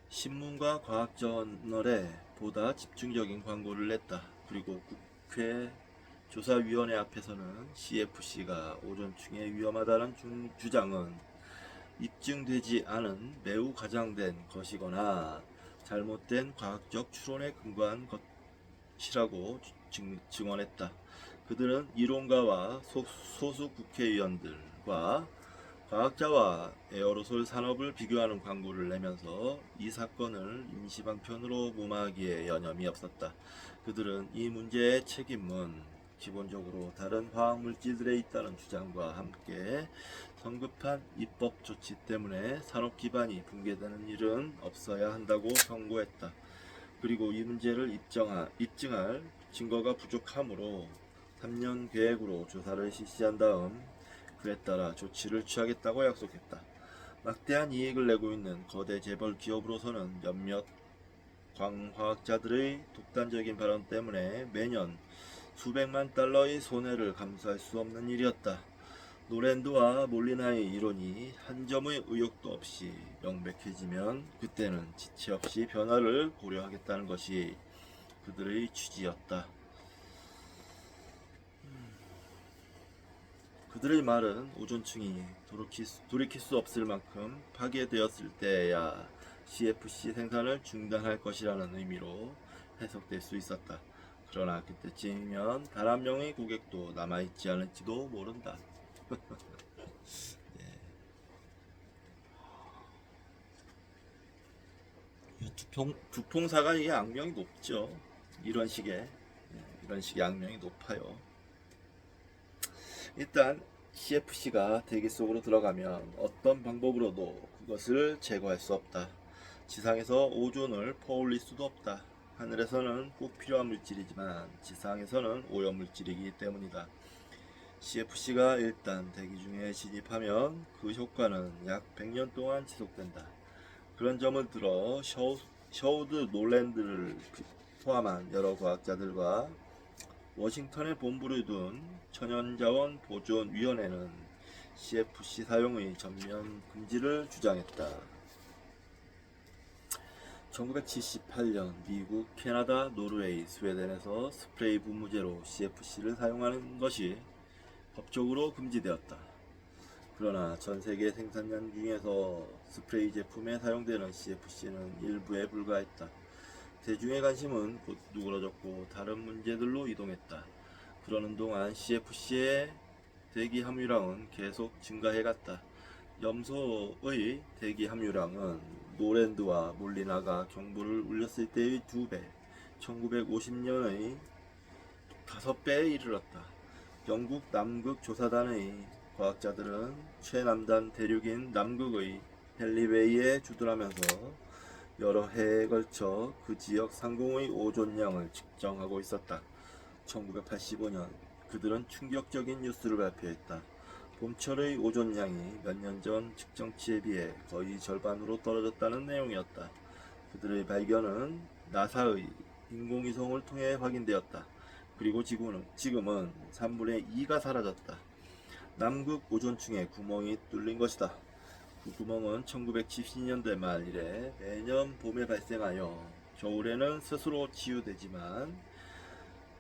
신문과 과학저널에 보다 집중적인 광고를 냈다. 그리고 국회 조사위원회 앞에서는 CFC가 오존층에 위험하다는 주장은 입증되지 않은 매우 과장된 것이거나 잘못된 과학적 추론에 근거한 것이라고 증언했다. 그들은 이론가와 소수 국회의원들과 과학자와 에어로솔 산업을 비교하는 광고를 내면서 이 사건을 임시방편으로 무마하기에 여념이 없었다. 그들은 이 문제의 책임은 기본적으로 다른 화학물질들에 있다는 주장과 함께 성급한 입법 조치 때문에 산업 기반이 붕괴되는 일은 없어야 한다고 경고했다. 그리고 이 문제를 입증할 증거가 부족하므로 3년 계획으로 조사를 실시한 다음 그에 따라 조치를 취하겠다고 약속했다. 막대한 이익을 내고 있는 거대 재벌 기업으로서는 몇몇 광화학자들의 독단적인 발언 때문에 매년 수백만 달러의 손해를 감수할 수 없는 일이었다. 노랜드와 몰리나의 이론이 한 점의 의혹도 없이 명백해지면 그때는 지체 없이 변화를 고려하겠다는 것이 그들의 취지였다. 그들의 말은 오존층이 돌이킬 수 없을 만큼 파괴되었을 때야 CFC 생산을 중단할 것이라는 의미로 해석될 수 있었다. 그러나 그때쯤이면 단 한 명의 고객도 남아있지 않을지도 모른다. 네. 두통사가 이게 악명이 높죠. 이런 식의 악명이 높아요. 일단 CFC가 대기 속으로 들어가면 어떤 방법으로도 그것을 제거할 수 없다. 지상에서 오존을 퍼올릴 수도 없다. 하늘에서는 꼭 필요한 물질이지만 지상에서는 오염물질이기 때문이다. CFC가 일단 대기 중에 진입하면 그 효과는 약 100년 동안 지속된다. 그런 점을 들어 셔우드 놀랜드를 포함한 여러 과학자들과 워싱턴에 본부를 둔 천연자원 보존위원회는 CFC 사용의 전면 금지를 주장했다. 1978년 미국, 캐나다, 노르웨이, 스웨덴에서 스프레이 분무제로 CFC를 사용하는 것이 법적으로 금지되었다. 그러나 전 세계 생산량 중에서 스프레이 제품에 사용되는 CFC는 일부에 불과했다. 대중의 관심은 곧 누그러졌고 다른 문제들로 이동했다. 그러는 동안 CFC의 대기 함유량은 계속 증가해갔다. 염소의 대기 함유량은 노랜드와 몰리나가 경보를 울렸을 때의 2배, 1950년의 5배에 이르렀다. 영국 남극 조사단의 과학자들은 최남단 대륙인 남극의 헨리베이에 주둔하면서 여러 해에 걸쳐 그 지역 상공의 오존량을 측정하고 있었다. 1985년 그들은 충격적인 뉴스를 발표했다. 봄철의 오존량이 몇 년 전 측정치에 비해 거의 절반으로 떨어졌다는 내용이었다. 그들의 발견은 나사의 인공위성을 통해 확인되었다. 그리고 지금은 3분의 2가 사라졌다. 남극 오존층에 구멍이 뚫린 것이다. 그 구멍은 1970년대 말 이래 매년 봄에 발생하여 겨울에는 스스로 치유되지만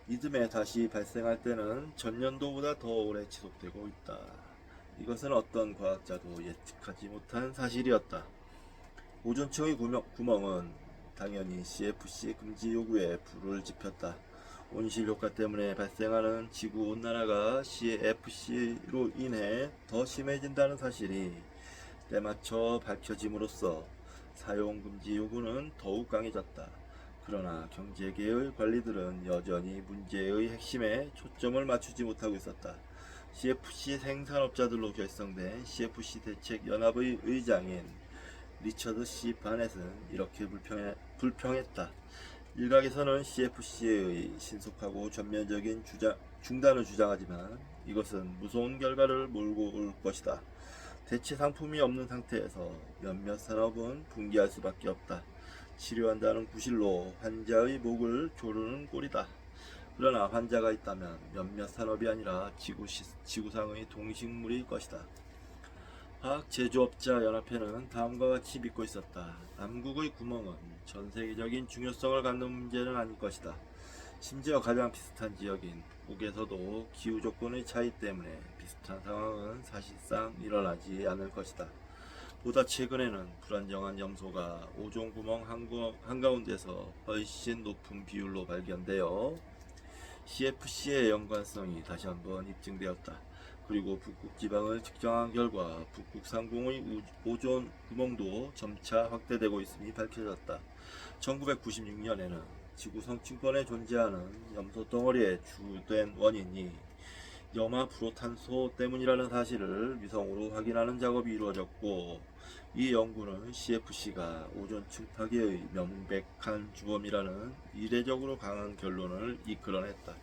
이듬해 다시 발생할 때는 전년도보다 더 오래 지속되고 있다. 이것은 어떤 과학자도 예측하지 못한 사실이었다. 오존층의 구멍은 당연히 CFC 금지 요구에 불을 지폈다. 온실 효과 때문에 발생하는 지구 온난화가 CFC로 인해 더 심해진다는 사실이 때맞춰 밝혀짐으로써 사용 금지 요구는 더욱 강해졌다. 그러나 경제계의 관리들은 여전히 문제의 핵심에 초점을 맞추지 못하고 있었다. CFC 생산업자들로 결성된 CFC 대책연합의 의장인 리처드 C. 바넷은 이렇게 불평했다. 일각에서는 CFC의 신속하고 전면적인 중단을 주장하지만 이것은 무서운 결과를 몰고 올 것이다. 대체 상품이 없는 상태에서 몇몇 산업은 붕괴할 수밖에 없다. 치료한다는 구실로 환자의 목을 조르는 꼴이다. 그러나 환자가 있다면 몇몇 산업이 아니라 지구상의 동식물일 것이다. 화학제조업자연합회는 다음과 같이 믿고 있었다. 남극의 구멍은 전 세계적인 중요성을 갖는 문제는 아닐 것이다. 심지어 가장 비슷한 지역인 북에서도 기후 조건의 차이 때문에 비슷한 상황은 사실상 일어나지 않을 것이다. 보다 최근에는 불안정한 염소가 오존 구멍 한가운데서 훨씬 높은 비율로 발견되어 CFC의 연관성이 다시 한번 입증되었다. 그리고 북극 지방을 측정한 결과 북극 상공의 오존 구멍도 점차 확대되고 있음이 밝혀졌다. 1996년에는 지구 성층권에 존재하는 염소 덩어리의 주된 원인이 염화불호탄소 때문이라는 사실을 위성으로 확인하는 작업이 이루어졌고, 이 연구는 CFC가 오존층 파괴의 명백한 주범이라는 이례적으로 강한 결론을 이끌어냈다.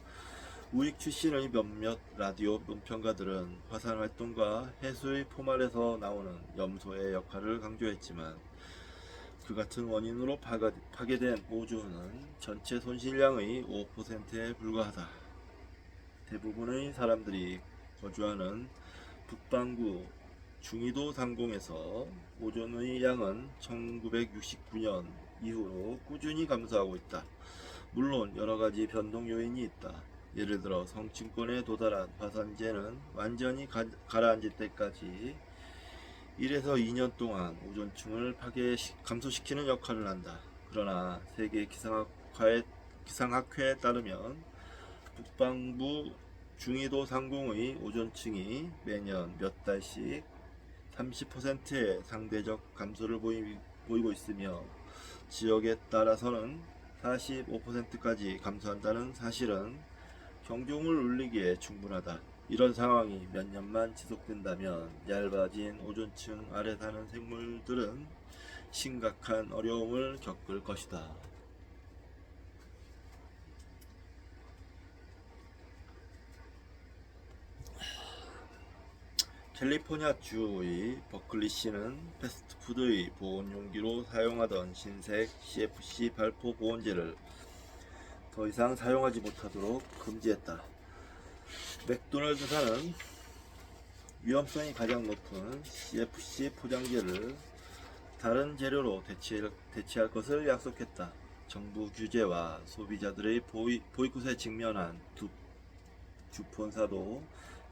우익 출신의 몇몇 라디오 논평가들은 화산 활동과 해수의 포말에서 나오는 염소의 역할을 강조했지만, 그 같은 원인으로 파괴된 오존은 전체 손실량의 5%에 불과하다. 대부분의 사람들이 거주하는 북반구 중위도 상공에서 오존의 양은 1969년 이후로 꾸준히 감소하고 있다. 물론 여러가지 변동 요인이 있다. 예를 들어 성층권에 도달한 화산재는 완전히 가라앉을 때까지 1에서 2년 동안 오존층을 감소시키는 역할을 한다. 그러나 세계 기상학회에 따르면 북반부 중위도 상공의 오존층이 매년 몇 달씩 30%의 상대적 감소를 보이고 있으며, 지역에 따라서는 45%까지 감소한다는 사실은 경종을 울리기에 충분하다. 이런 상황이 몇 년만 지속된다면 얇아진 오존층 아래 사는 생물들은 심각한 어려움을 겪을 것이다. 캘리포니아 주의 버클리시는 패스트푸드의 보온 용기로 사용하던 신색 CFC 발포 보온제를 더 이상 사용하지 못하도록 금지했다. 맥도날드사는 위험성이 가장 높은 CFC 포장재를 다른 재료로 대체할 것을 약속했다. 정부 규제와 소비자들의 보이콧에 직면한 두폰사도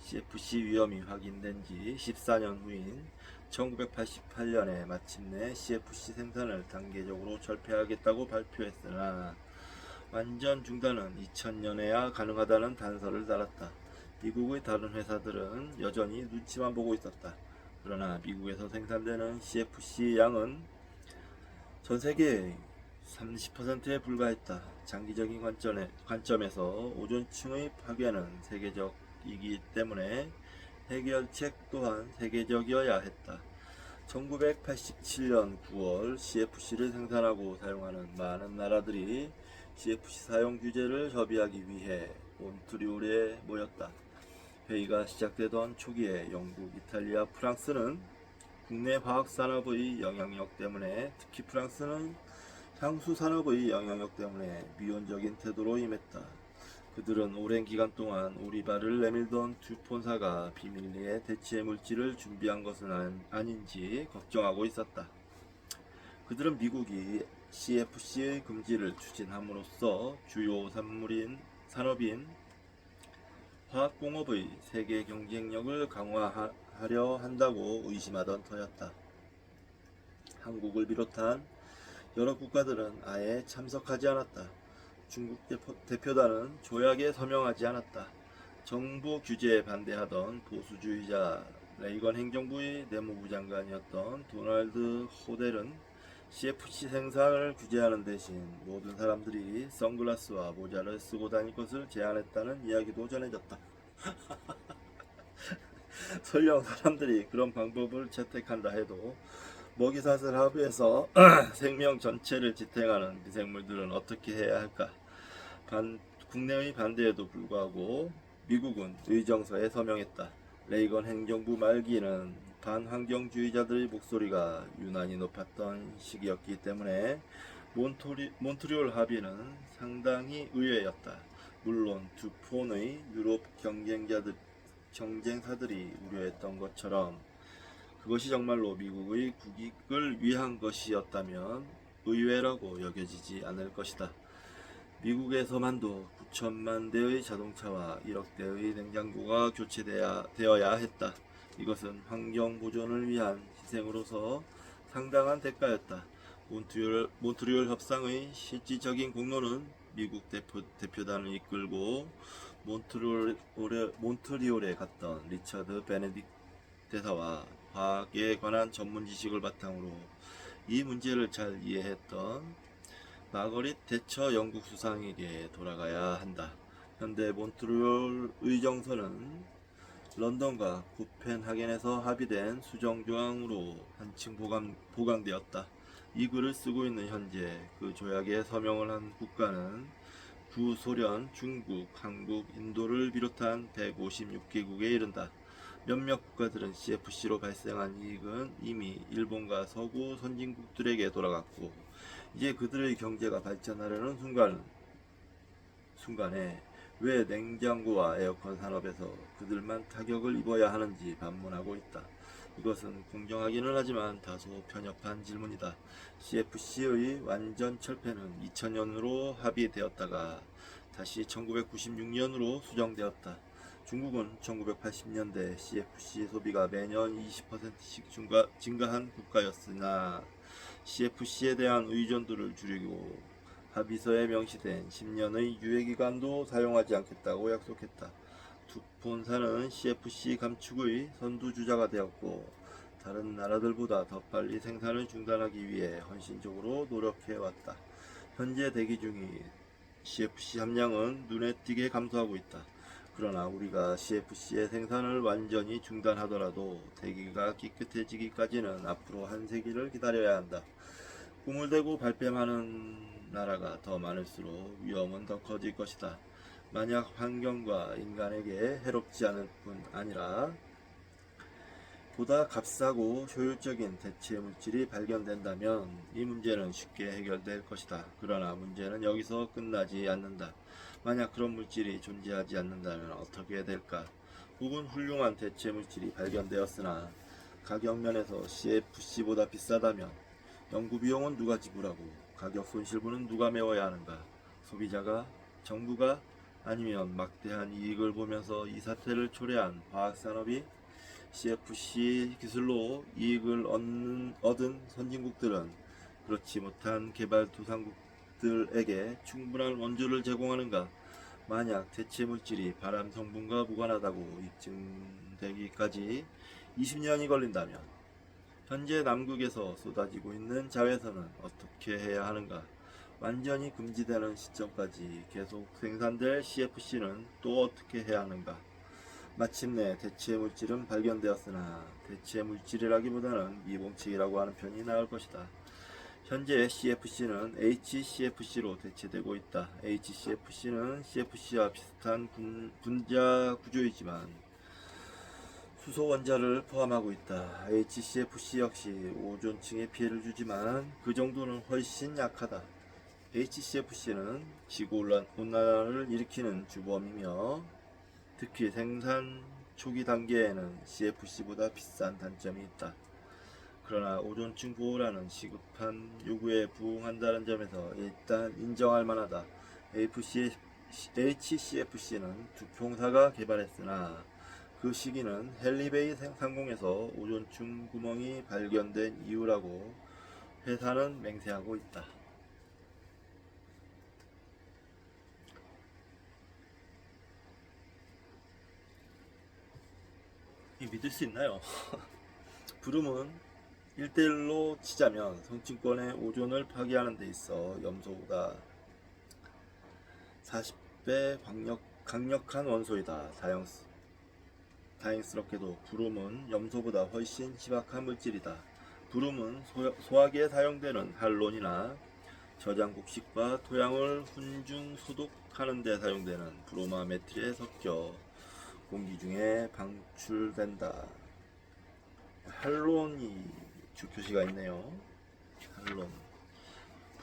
CFC 위험이 확인된 지 14년 후인 1988년에 마침내 CFC 생산을 단계적으로 철폐하겠다고 발표했으나 완전 중단은 2000년에야 가능하다는 단서를 달았다. 미국의 다른 회사들은 여전히 눈치만 보고 있었다. 그러나 미국에서 생산되는 CFC 양은 전 세계의 30%에 불과했다. 장기적인 관점에서 오존층의 파괴는 세계적이기 때문에 해결책 또한 세계적이어야 했다. 1987년 9월 CFC를 생산하고 사용하는 많은 나라들이 CFC 사용 규제를 협의하기 위해 몬트리올에 모였다. 회의가 시작되던 초기에 영국, 이탈리아, 프랑스는 국내 화학산업의 영향력 때문에, 특히 프랑스는 향수 산업의 영향력 때문에 미온적인 태도로 임했다. 그들은 오랜 기간 동안 오리발을 내밀던 듀폰사가 비밀리에 대체 물질을 준비한 것은 아닌지 걱정하고 있었다. 그들은 미국이 CFC의 금지를 추진함으로써 주요 산업인 화학공업의 세계 경쟁력을 강화하려 한다고 의심하던 터였다. 한국을 비롯한 여러 국가들은 아예 참석하지 않았다. 중국 대표단은 조약에 서명하지 않았다. 정부 규제에 반대하던 보수주의자 레이건 행정부의 내무부 장관이었던 도널드 호델은 CFC 생산을 규제하는 대신 모든 사람들이 선글라스와 모자를 쓰고 다닐 것을 제안했다는 이야기도 전해졌다. 설령 사람들이 그런 방법을 채택한다 해도 먹이사슬 하부에서 생명 전체를 지탱하는 미생물들은 어떻게 해야 할까? 국내의 반대에도 불구하고 미국은 의정서에 서명했다. 레이건 행정부 말기에는 반환경주의자들의 목소리가 유난히 높았던 시기였기 때문에 몬트리올 합의는 상당히 의외였다. 물론 듀폰의 유럽 경쟁사들이 우려했던 것처럼 그것이 정말로 미국의 국익을 위한 것이었다면 의외라고 여겨지지 않을 것이다. 미국에서만도 9천만 대의 자동차와 1억 대의 냉장고가 교체되어야 했다. 이것은 환경 보존을 위한 희생으로서 상당한 대가였다. 몬트리올 협상의 실질적인 공로는 미국 대표단을 이끌고 몬트리올에 갔던 리처드 베네딕 대사와 화학에 관한 전문 지식을 바탕으로 이 문제를 잘 이해했던 마거릿 대처 영국 수상에게 돌아가야 한다. 현대 몬트리올 의정서는 런던과 코펜하겐에서 합의된 수정조항으로 한층 보강되었다. 이 글을 쓰고 있는 현재 그 조약에 서명을 한 국가는 구소련, 중국, 한국, 인도를 비롯한 156개국에 이른다. 몇몇 국가들은 CFC로 발생한 이익은 이미 일본과 서구 선진국들에게 돌아갔고 이제 그들의 경제가 발전하려는 순간에 왜 냉장고와 에어컨 산업에서 그들만 타격을 입어야 하는지 반문하고 있다. 이것은 공정하기는 하지만 다소 편협한 질문이다. CFC의 완전 철폐는 2000년으로 합의되었다가 다시 1996년으로 수정되었다. 중국은 1980년대 CFC 소비가 매년 20%씩 증가한 국가였으나 CFC에 대한 의존도를 줄이고 합의서에 명시된 10년의 유예기간도 사용하지 않겠다고 약속했다. 듀폰사는 CFC 감축의 선두주자가 되었고 다른 나라들보다 더 빨리 생산을 중단하기 위해 헌신적으로 노력해왔다. 현재 대기 중인 CFC 함량은 눈에 띄게 감소하고 있다. 그러나 우리가 CFC의 생산을 완전히 중단하더라도 대기가 깨끗해지기까지는 앞으로 한 세기를 기다려야 한다. 꿈을 대고 발뺌하는 나라가 더 많을수록 위험은 더 커질 것이다. 만약 환경과 인간에게 해롭지 않을 뿐 아니라 보다 값싸고 효율적인 대체 물질이 발견된다면 이 문제는 쉽게 해결될 것이다. 그러나 문제는 여기서 끝나지 않는다. 만약 그런 물질이 존재하지 않는다면 어떻게 될까? 혹은 훌륭한 대체 물질이 발견되었으나 가격 면에서 CFC보다 비싸다면 연구 비용은 누가 지불하고 가격 손실분은 누가 메워야 하는가? 소비자가? 정부가? 아니면 막대한 이익을 보면서 이 사태를 초래한 화학산업이? CFC 기술로 이익을 얻은 선진국들은 그렇지 못한 개발도상국들에게 충분한 원조를 제공하는가? 만약 대체 물질이 발암 성분과 무관하다고 입증되기까지 20년이 걸린다면 현재 남극에서 쏟아지고 있는 자외선은 어떻게 해야 하는가? 완전히 금지되는 시점까지 계속 생산될 CFC는 또 어떻게 해야 하는가? 마침내 대체 물질은 발견되었으나 대체 물질이라기보다는 미봉책이라고 하는 편이 나을 것이다. 현재 CFC는 HCFC로 대체되고 있다. HCFC는 CFC와 비슷한 분자 구조이지만 수소 원자를 포함하고 있다. HCFC 역시 오존층에 피해를 주지만 그 정도는 훨씬 약하다. HCFC는 지구온난화를 일으키는 주범이며 특히 생산 초기 단계에는 CFC보다 비싼 단점이 있다. 그러나 오존층 보호라는 시급한 요구에 부응한다는 점에서 일단 인정할 만하다. HCFC는 두평사가 개발했으나 그 시기는 헨리베이 상공에서 오존층 구멍이 발견된 이후라고 회사는 맹세하고 있다. 믿을 수 있나요? 브룸은 1대1로 치자면 성층권의 오존을 파괴하는 데 있어 염소보다 40배 강력한 원소이다. 다행스럽게도 브룸은 염소보다 훨씬 희박한 물질이다. 브룸은 소화기에 사용되는 할론이나 저장곡식과 토양을 훈중 소독하는 데 사용되는 브로마메틸에 섞여 공기 중에 방출된다. 할론이 주표시가 있네요. 할론.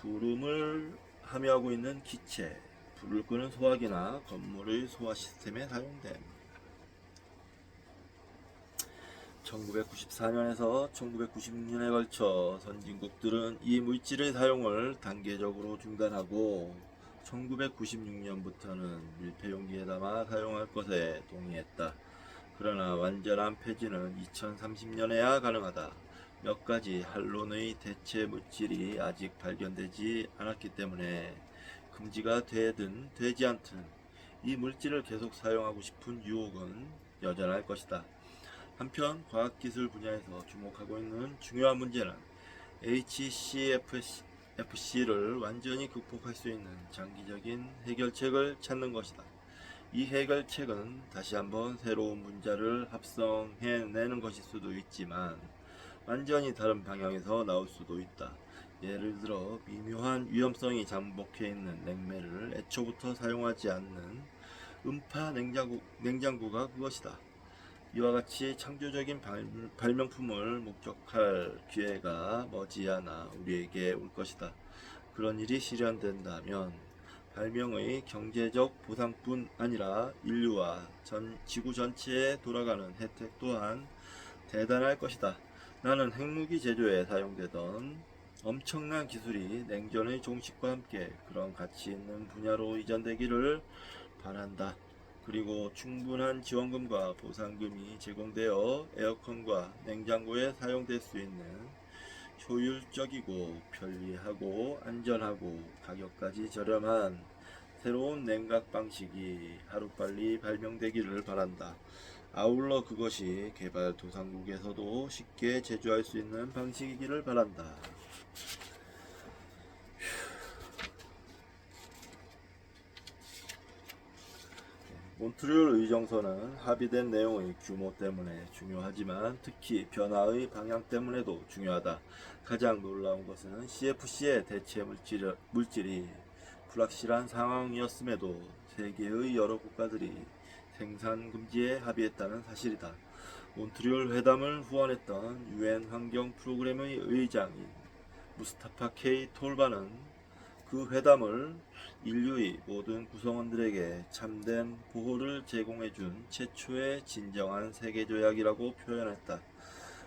브룸을 함유하고 있는 기체, 불을 끄는 소화기나 건물의 소화 시스템에 사용됨. 1994년에서 1996년에 걸쳐 선진국들은 이 물질의 사용을 단계적으로 중단하고 1996년부터는 밀폐용기에 담아 사용할 것에 동의했다. 그러나 완전한 폐지는 2030년에야 가능하다. 몇 가지 할론의 대체 물질이 아직 발견되지 않았기 때문에 금지가 되든 되지 않든 이 물질을 계속 사용하고 싶은 유혹은 여전할 것이다. 한편 과학기술 분야에서 주목하고 있는 중요한 문제는 HCFC를 완전히 극복할 수 있는 장기적인 해결책을 찾는 것이다. 이 해결책은 다시 한번 새로운 분자를 합성해내는 것일 수도 있지만 완전히 다른 방향에서 나올 수도 있다. 예를 들어 미묘한 위험성이 잠복해 있는 냉매를 애초부터 사용하지 않는 음파 냉장고가 그것이다. 이와 같이 창조적인 발명품을 목적할 기회가 머지않아 우리에게 올 것이다. 그런 일이 실현된다면 발명의 경제적 보상뿐 아니라 인류와 지구 전체에 돌아가는 혜택 또한 대단할 것이다. 나는 핵무기 제조에 사용되던 엄청난 기술이 냉전의 종식과 함께 그런 가치 있는 분야로 이전되기를 바란다. 그리고 충분한 지원금과 보상금이 제공되어 에어컨과 냉장고에 사용될 수 있는 효율적이고 편리하고 안전하고 가격까지 저렴한 새로운 냉각 방식이 하루빨리 발명되기를 바란다. 아울러 그것이 개발도상국에서도 쉽게 제조할 수 있는 방식이기를 바란다. 몬트리올 의정서는 합의된 내용의 규모 때문에 중요하지만 특히 변화의 방향 때문에도 중요하다. 가장 놀라운 것은 CFC의 대체 물질이 불확실한 상황이었음에도 세계의 여러 국가들이 생산 금지에 합의했다는 사실이다. 몬트리올 회담을 후원했던 UN 환경 프로그램의 의장인 무스타파 K 톨바는 그 회담을 인류의 모든 구성원들에게 참된 보호를 제공해준 최초의 진정한 세계조약이라고 표현했다.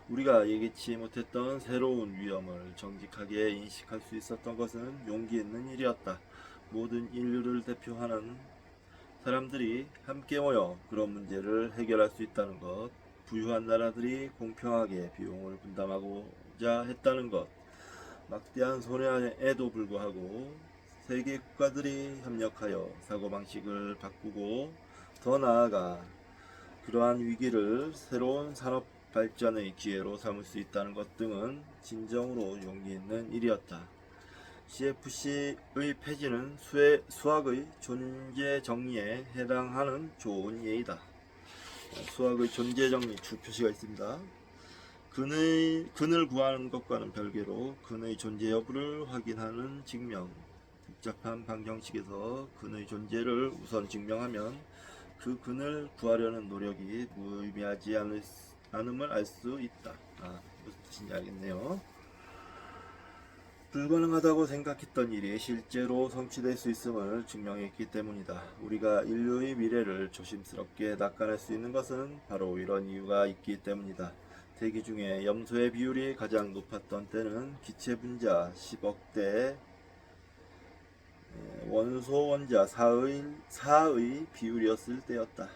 우리가 예기치 못했던 새로운 위험을 정직하게 인식할 수 있었던 것은 용기 있는 일이었다. 모든 인류를 대표하는 사람들이 함께 모여 그런 문제를 해결할 수 있다는 것, 부유한 나라들이 공평하게 비용을 분담하고자 했다는 것, 막대한 손해에도 불구하고 세계 국가들이 협력하여 사고방식을 바꾸고 더 나아가 그러한 위기를 새로운 산업 발전의 기회로 삼을 수 있다는 것 등은 진정으로 용기 있는 일이었다. CFC의 폐지는 수학의 존재 정리에 해당하는 좋은 예이다. 수학의 존재 정리 주표시가 있습니다. 근을 구하는 것과는 별개로 근의 존재 여부를 확인하는 증명. 복잡한 방정식에서 근의 존재를 우선 증명하면 그 근을 구하려는 노력이 무의미하지 않음을 알 수 있다. 무슨 뜻인지 알겠네요. 불가능하다고 생각했던 일이 실제로 성취될 수 있음을 증명했기 때문이다. 우리가 인류의 미래를 조심스럽게 낙관할 수 있는 것은 바로 이런 이유가 있기 때문이다. 대기 중에 염소의 비율이 가장 높았던 때는 기체 분자 10억 대 원소 원자 4의 비율이었을 때였다.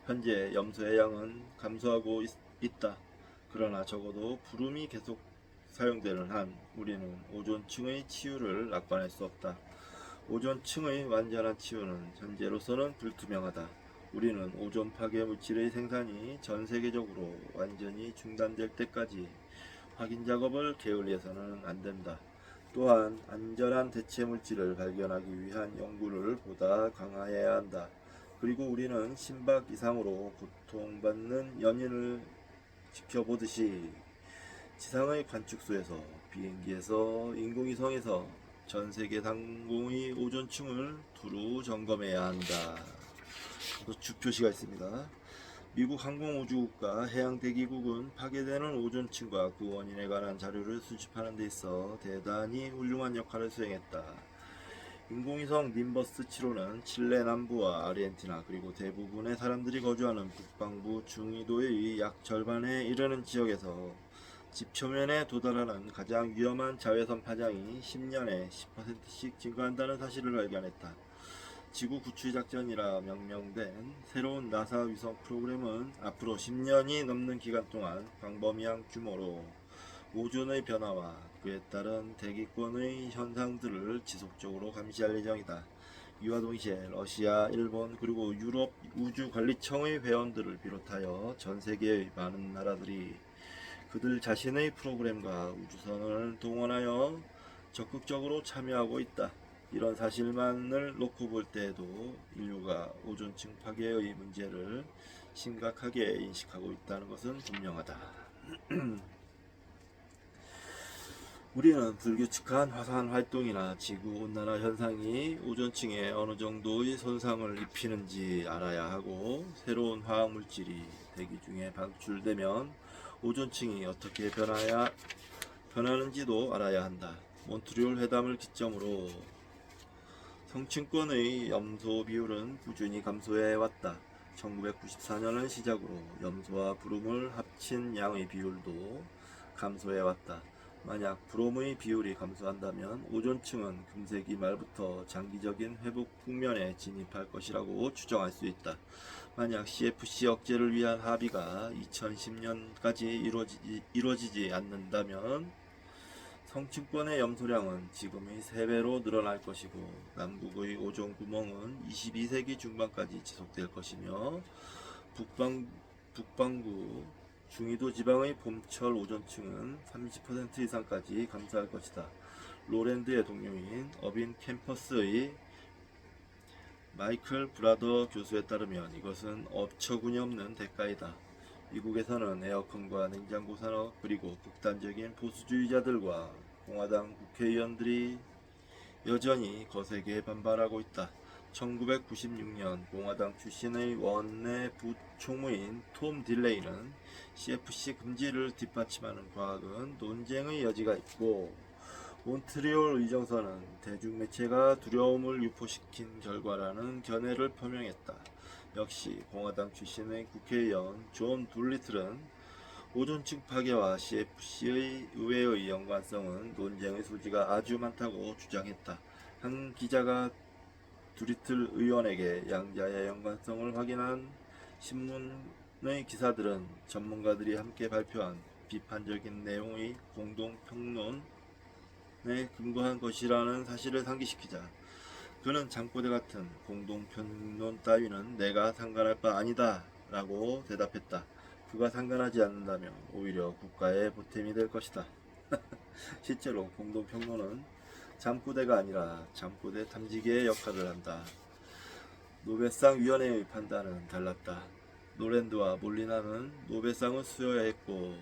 현재 염소의 양은 감소하고 있다. 그러나 적어도 부름이 계속 사용되는 한 우리는 오존층의 치유를 낙관할 수 없다. 오존층의 완전한 치유는 현재로서는 불투명하다. 우리는 오존 파괴 물질의 생산이 전 세계적으로 완전히 중단될 때까지 확인 작업을 게을리해서는 안 된다. 또한 안전한 대체 물질을 발견하기 위한 연구를 보다 강화해야 한다. 그리고 우리는 심박 이상으로 고통받는 연인을 지켜보듯이 지상의 관측소에서, 비행기에서, 인공위성에서 전 세계 항공의 오존층을 두루 점검해야 한다. 또 주표시가 있습니다. 미국 항공우주국과 해양대기국은 파괴되는 오존층과 그 원인에 관한 자료를 수집하는 데 있어 대단히 훌륭한 역할을 수행했다. 인공위성 님버스 7호는 칠레 남부와 아르헨티나 그리고 대부분의 사람들이 거주하는 북방부 중위도의 약 절반에 이르는 지역에서 지표면에 도달하는 가장 위험한 자외선 파장이 10년에 10%씩 증가한다는 사실을 발견했다. 지구 구출 작전이라 명명된 새로운 나사 위성 프로그램은 앞으로 10년이 넘는 기간 동안 광범위한 규모로 오존의 변화와 그에 따른 대기권의 현상들을 지속적으로 감시할 예정이다. 이와 동시에 러시아, 일본 그리고 유럽 우주관리청의 회원들을 비롯하여 전 세계의 많은 나라들이 그들 자신의 프로그램과 우주선을 동원하여 적극적으로 참여하고 있다. 이런 사실만을 놓고 볼 때에도 인류가 오존층 파괴의 문제를 심각하게 인식하고 있다는 것은 분명하다. 우리는 불규칙한 화산 활동이나 지구온난화 현상이 오존층에 어느 정도의 손상을 입히는지 알아야 하고, 새로운 화학물질이 대기 중에 방출되면 오존층이 어떻게 변하는지도 알아야 한다. 몬트리올 회담을 기점으로 성층권의 염소 비율은 꾸준히 감소해 왔다. 1994년을 시작으로 염소와 브롬을 합친 양의 비율도 감소해 왔다. 만약 브롬의 비율이 감소한다면 오존층은 금세기 말부터 장기적인 회복 국면에 진입할 것이라고 추정할 수 있다. 만약 CFC 억제를 위한 합의가 2010년까지 이루어지지 않는다면 성층권의 염소량은 지금의 3배로 늘어날 것이고, 남북의 오존 구멍은 22세기 중반까지 지속될 것이며, 북반구 중위도 지방의 봄철 오존층은 30% 이상까지 감소할 것이다. 로랜드의 동료인 어빈 캠퍼스의 마이클 브라더 교수에 따르면 이것은 어처구니 없는 대가이다. 미국에서는 에어컨과 냉장고 산업 그리고 극단적인 보수주의자들과 공화당 국회의원들이 여전히 거세게 반발하고 있다. 1996년 공화당 출신의 원내 부총무인 톰 딜레이는 CFC 금지를 뒷받침하는 과학은 논쟁의 여지가 있고, 몬트리올 의정서는 대중매체가 두려움을 유포시킨 결과라는 견해를 표명했다. 역시 공화당 출신의 국회의원 존 둘리틀은 오존층 파괴와 CFC의 의외의 연관성은 논쟁의 소지가 아주 많다고 주장했다. 한 기자가 둘리틀 의원에게 양자의 연관성을 확인한 신문의 기사들은 전문가들이 함께 발표한 비판적인 내용의 공동평론에 근거한 것이라는 사실을 상기시키자, 그는 잠꼬대 같은 공동평론 따위는 내가 상관할 바 아니다 라고 대답했다. 그가 상관하지 않는다면 오히려 국가의 보탬이 될 것이다. 실제로 공동평론은 잠꼬대가 아니라 잠꼬대 탐지기의 역할을 한다. 노벨상 위원회의 판단은 달랐다. 노랜드와 몰리나는 노벨상을 수여해야 했고,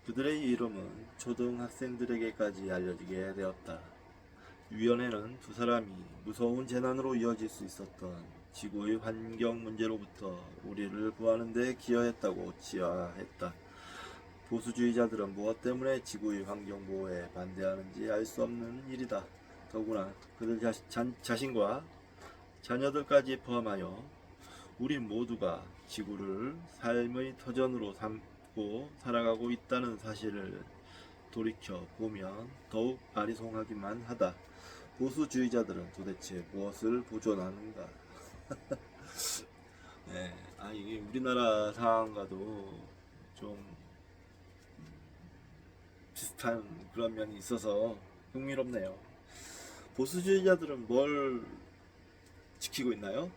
그들의 이름은 초등학생들에게까지 알려지게 되었다. 위원회는 두 사람이 무서운 재난으로 이어질 수 있었던 지구의 환경 문제로부터 우리를 구하는 데 기여했다고 지화했다. 보수주의자들은 무엇 때문에 지구의 환경 보호에 반대하는지 알 수 없는 일이다. 더구나 그들 자신과 자녀들까지 포함하여 우리 모두가 지구를 삶의 터전으로 삼고 살아가고 있다는 사실을 돌이켜 보면 더욱 아리송하기만 하다. 보수주의자들은 도대체 무엇을 보존하는가? 네, 이게 우리나라 상황과도 좀 비슷한 그런 면이 있어서 흥미롭네요. 보수주의자들은 뭘 지키고 있나요?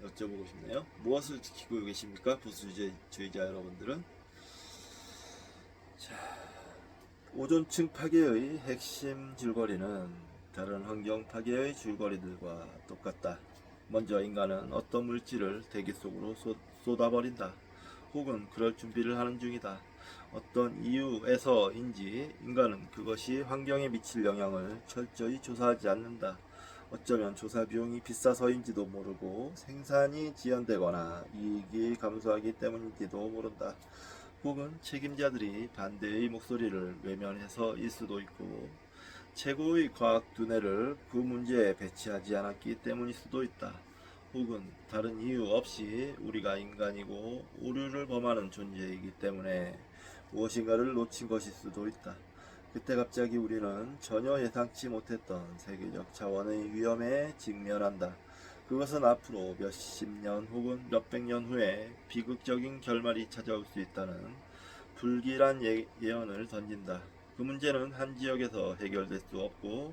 여쭤보고 싶네요. 무엇을 지키고 계십니까? 보수주의자 여러분들은? 자, 오존층 파괴의 핵심 줄거리는 다른 환경 파괴의 줄거리들과 똑같다. 먼저 인간은 어떤 물질을 대기 속으로 쏟아버린다. 혹은 그럴 준비를 하는 중이다. 어떤 이유에서인지 인간은 그것이 환경에 미칠 영향을 철저히 조사하지 않는다. 어쩌면 조사 비용이 비싸서인지도 모르고 생산이 지연되거나 이익이 감소하기 때문인지도 모른다. 혹은 책임자들이 반대의 목소리를 외면해서일 수도 있고 최고의 과학 두뇌를 그 문제에 배치하지 않았기 때문일 수도 있다. 혹은 다른 이유 없이 우리가 인간이고 오류를 범하는 존재이기 때문에 무엇인가를 놓친 것일 수도 있다. 그때 갑자기 우리는 전혀 예상치 못했던 세계적 차원의 위험에 직면한다. 그것은 앞으로 몇십 년 혹은 몇백 년 후에 비극적인 결말이 찾아올 수 있다는 불길한 예언을 던진다. 그 문제는 한 지역에서 해결될 수 없고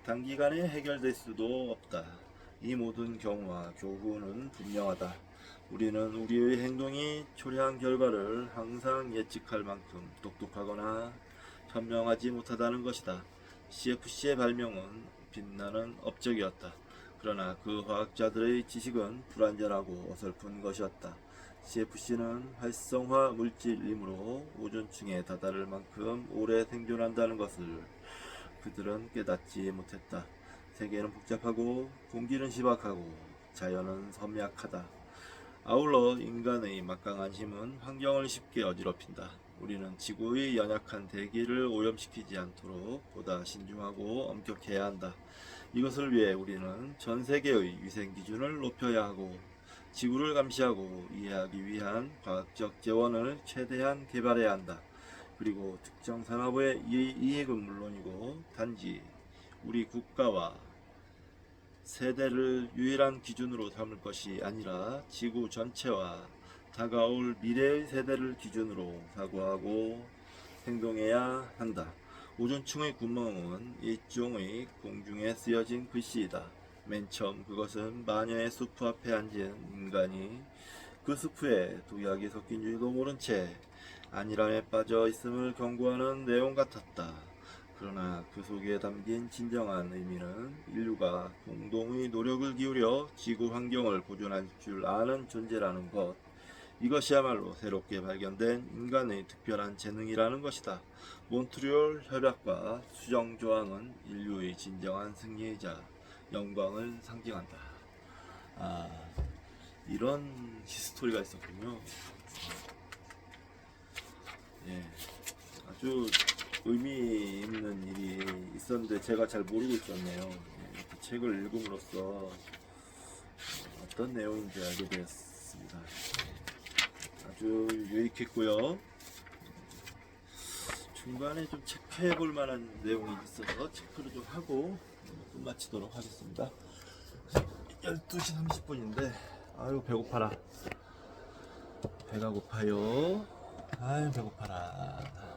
단기간에 해결될 수도 없다. 이 모든 경우와 교훈은 분명하다. 우리는 우리의 행동이 초래한 결과를 항상 예측할 만큼 똑똑하거나 현명하지 못하다는 것이다. CFC의 발명은 빛나는 업적이었다. 그러나 그 과학자들의 지식은 불완전하고 어설픈 것이었다. CFC는 활성화 물질이므로 오존층에 다다를 만큼 오래 생존한다는 것을 그들은 깨닫지 못했다. 세계는 복잡하고 공기는 희박하고 자연은 섬약하다. 아울러 인간의 막강한 힘은 환경을 쉽게 어지럽힌다. 우리는 지구의 연약한 대기를 오염시키지 않도록 보다 신중하고 엄격해야 한다. 이것을 위해 우리는 전 세계의 위생 기준을 높여야 하고 지구를 감시하고 이해하기 위한 과학적 재원을 최대한 개발해야 한다. 그리고 특정 산업의 이익은 물론이고 단지 우리 국가와 세대를 유일한 기준으로 삼을 것이 아니라 지구 전체와 다가올 미래의 세대를 기준으로 사고하고 행동해야 한다. 오존층의 구멍은 일종의 공중에 쓰여진 글씨이다. 맨 처음 그것은 마녀의 숲 앞에 앉은 인간이 그 숲에 독약이 섞인 줄도 모른 채 안일함에 빠져 있음을 경고하는 내용 같았다. 그러나 그 속에 담긴 진정한 의미는 인류가 공동의 노력을 기울여 지구 환경을 보존할 줄 아는 존재라는 것, 이것이야말로 새롭게 발견된 인간의 특별한 재능이라는 것이다. 몬트리올 협약과 수정조항은 인류의 진정한 승리이자 영광을 상징한다. 이런 히스토리가 있었군요. 예, 아주 의미 있는 일이 있었는데 제가 잘 모르고 있었네요. 그 책을 읽음으로써 어떤 내용인지 알게 되었습니다. 아주 유익했고요. 중간에 좀 체크해 볼 만한 내용이 있어서 체크를 좀 하고 끝마치도록 하겠습니다. 12시 30분인데 아유 배고파라. 배가 고파요. 아유 배고파라.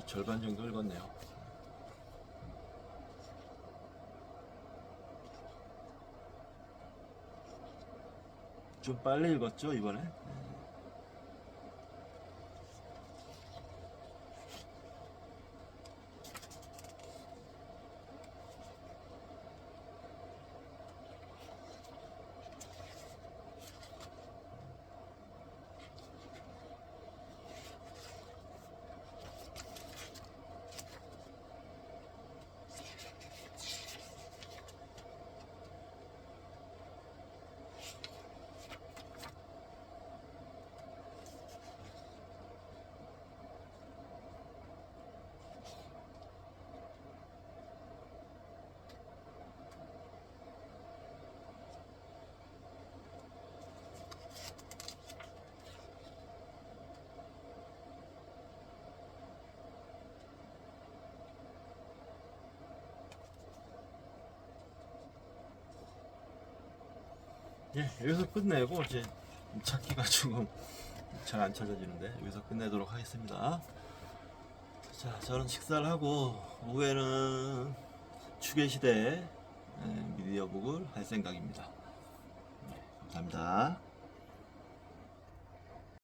절반 정도 읽었네요. 좀 빨리 읽었죠 이번에? 예, 여기서 끝내고 이제 찾기가 조금 잘 안 찾아지는데 여기서 끝내도록 하겠습니다. 자, 저는 식사를 하고 오후에는 추계시대 미디어북을 할 생각입니다. 네, 감사합니다.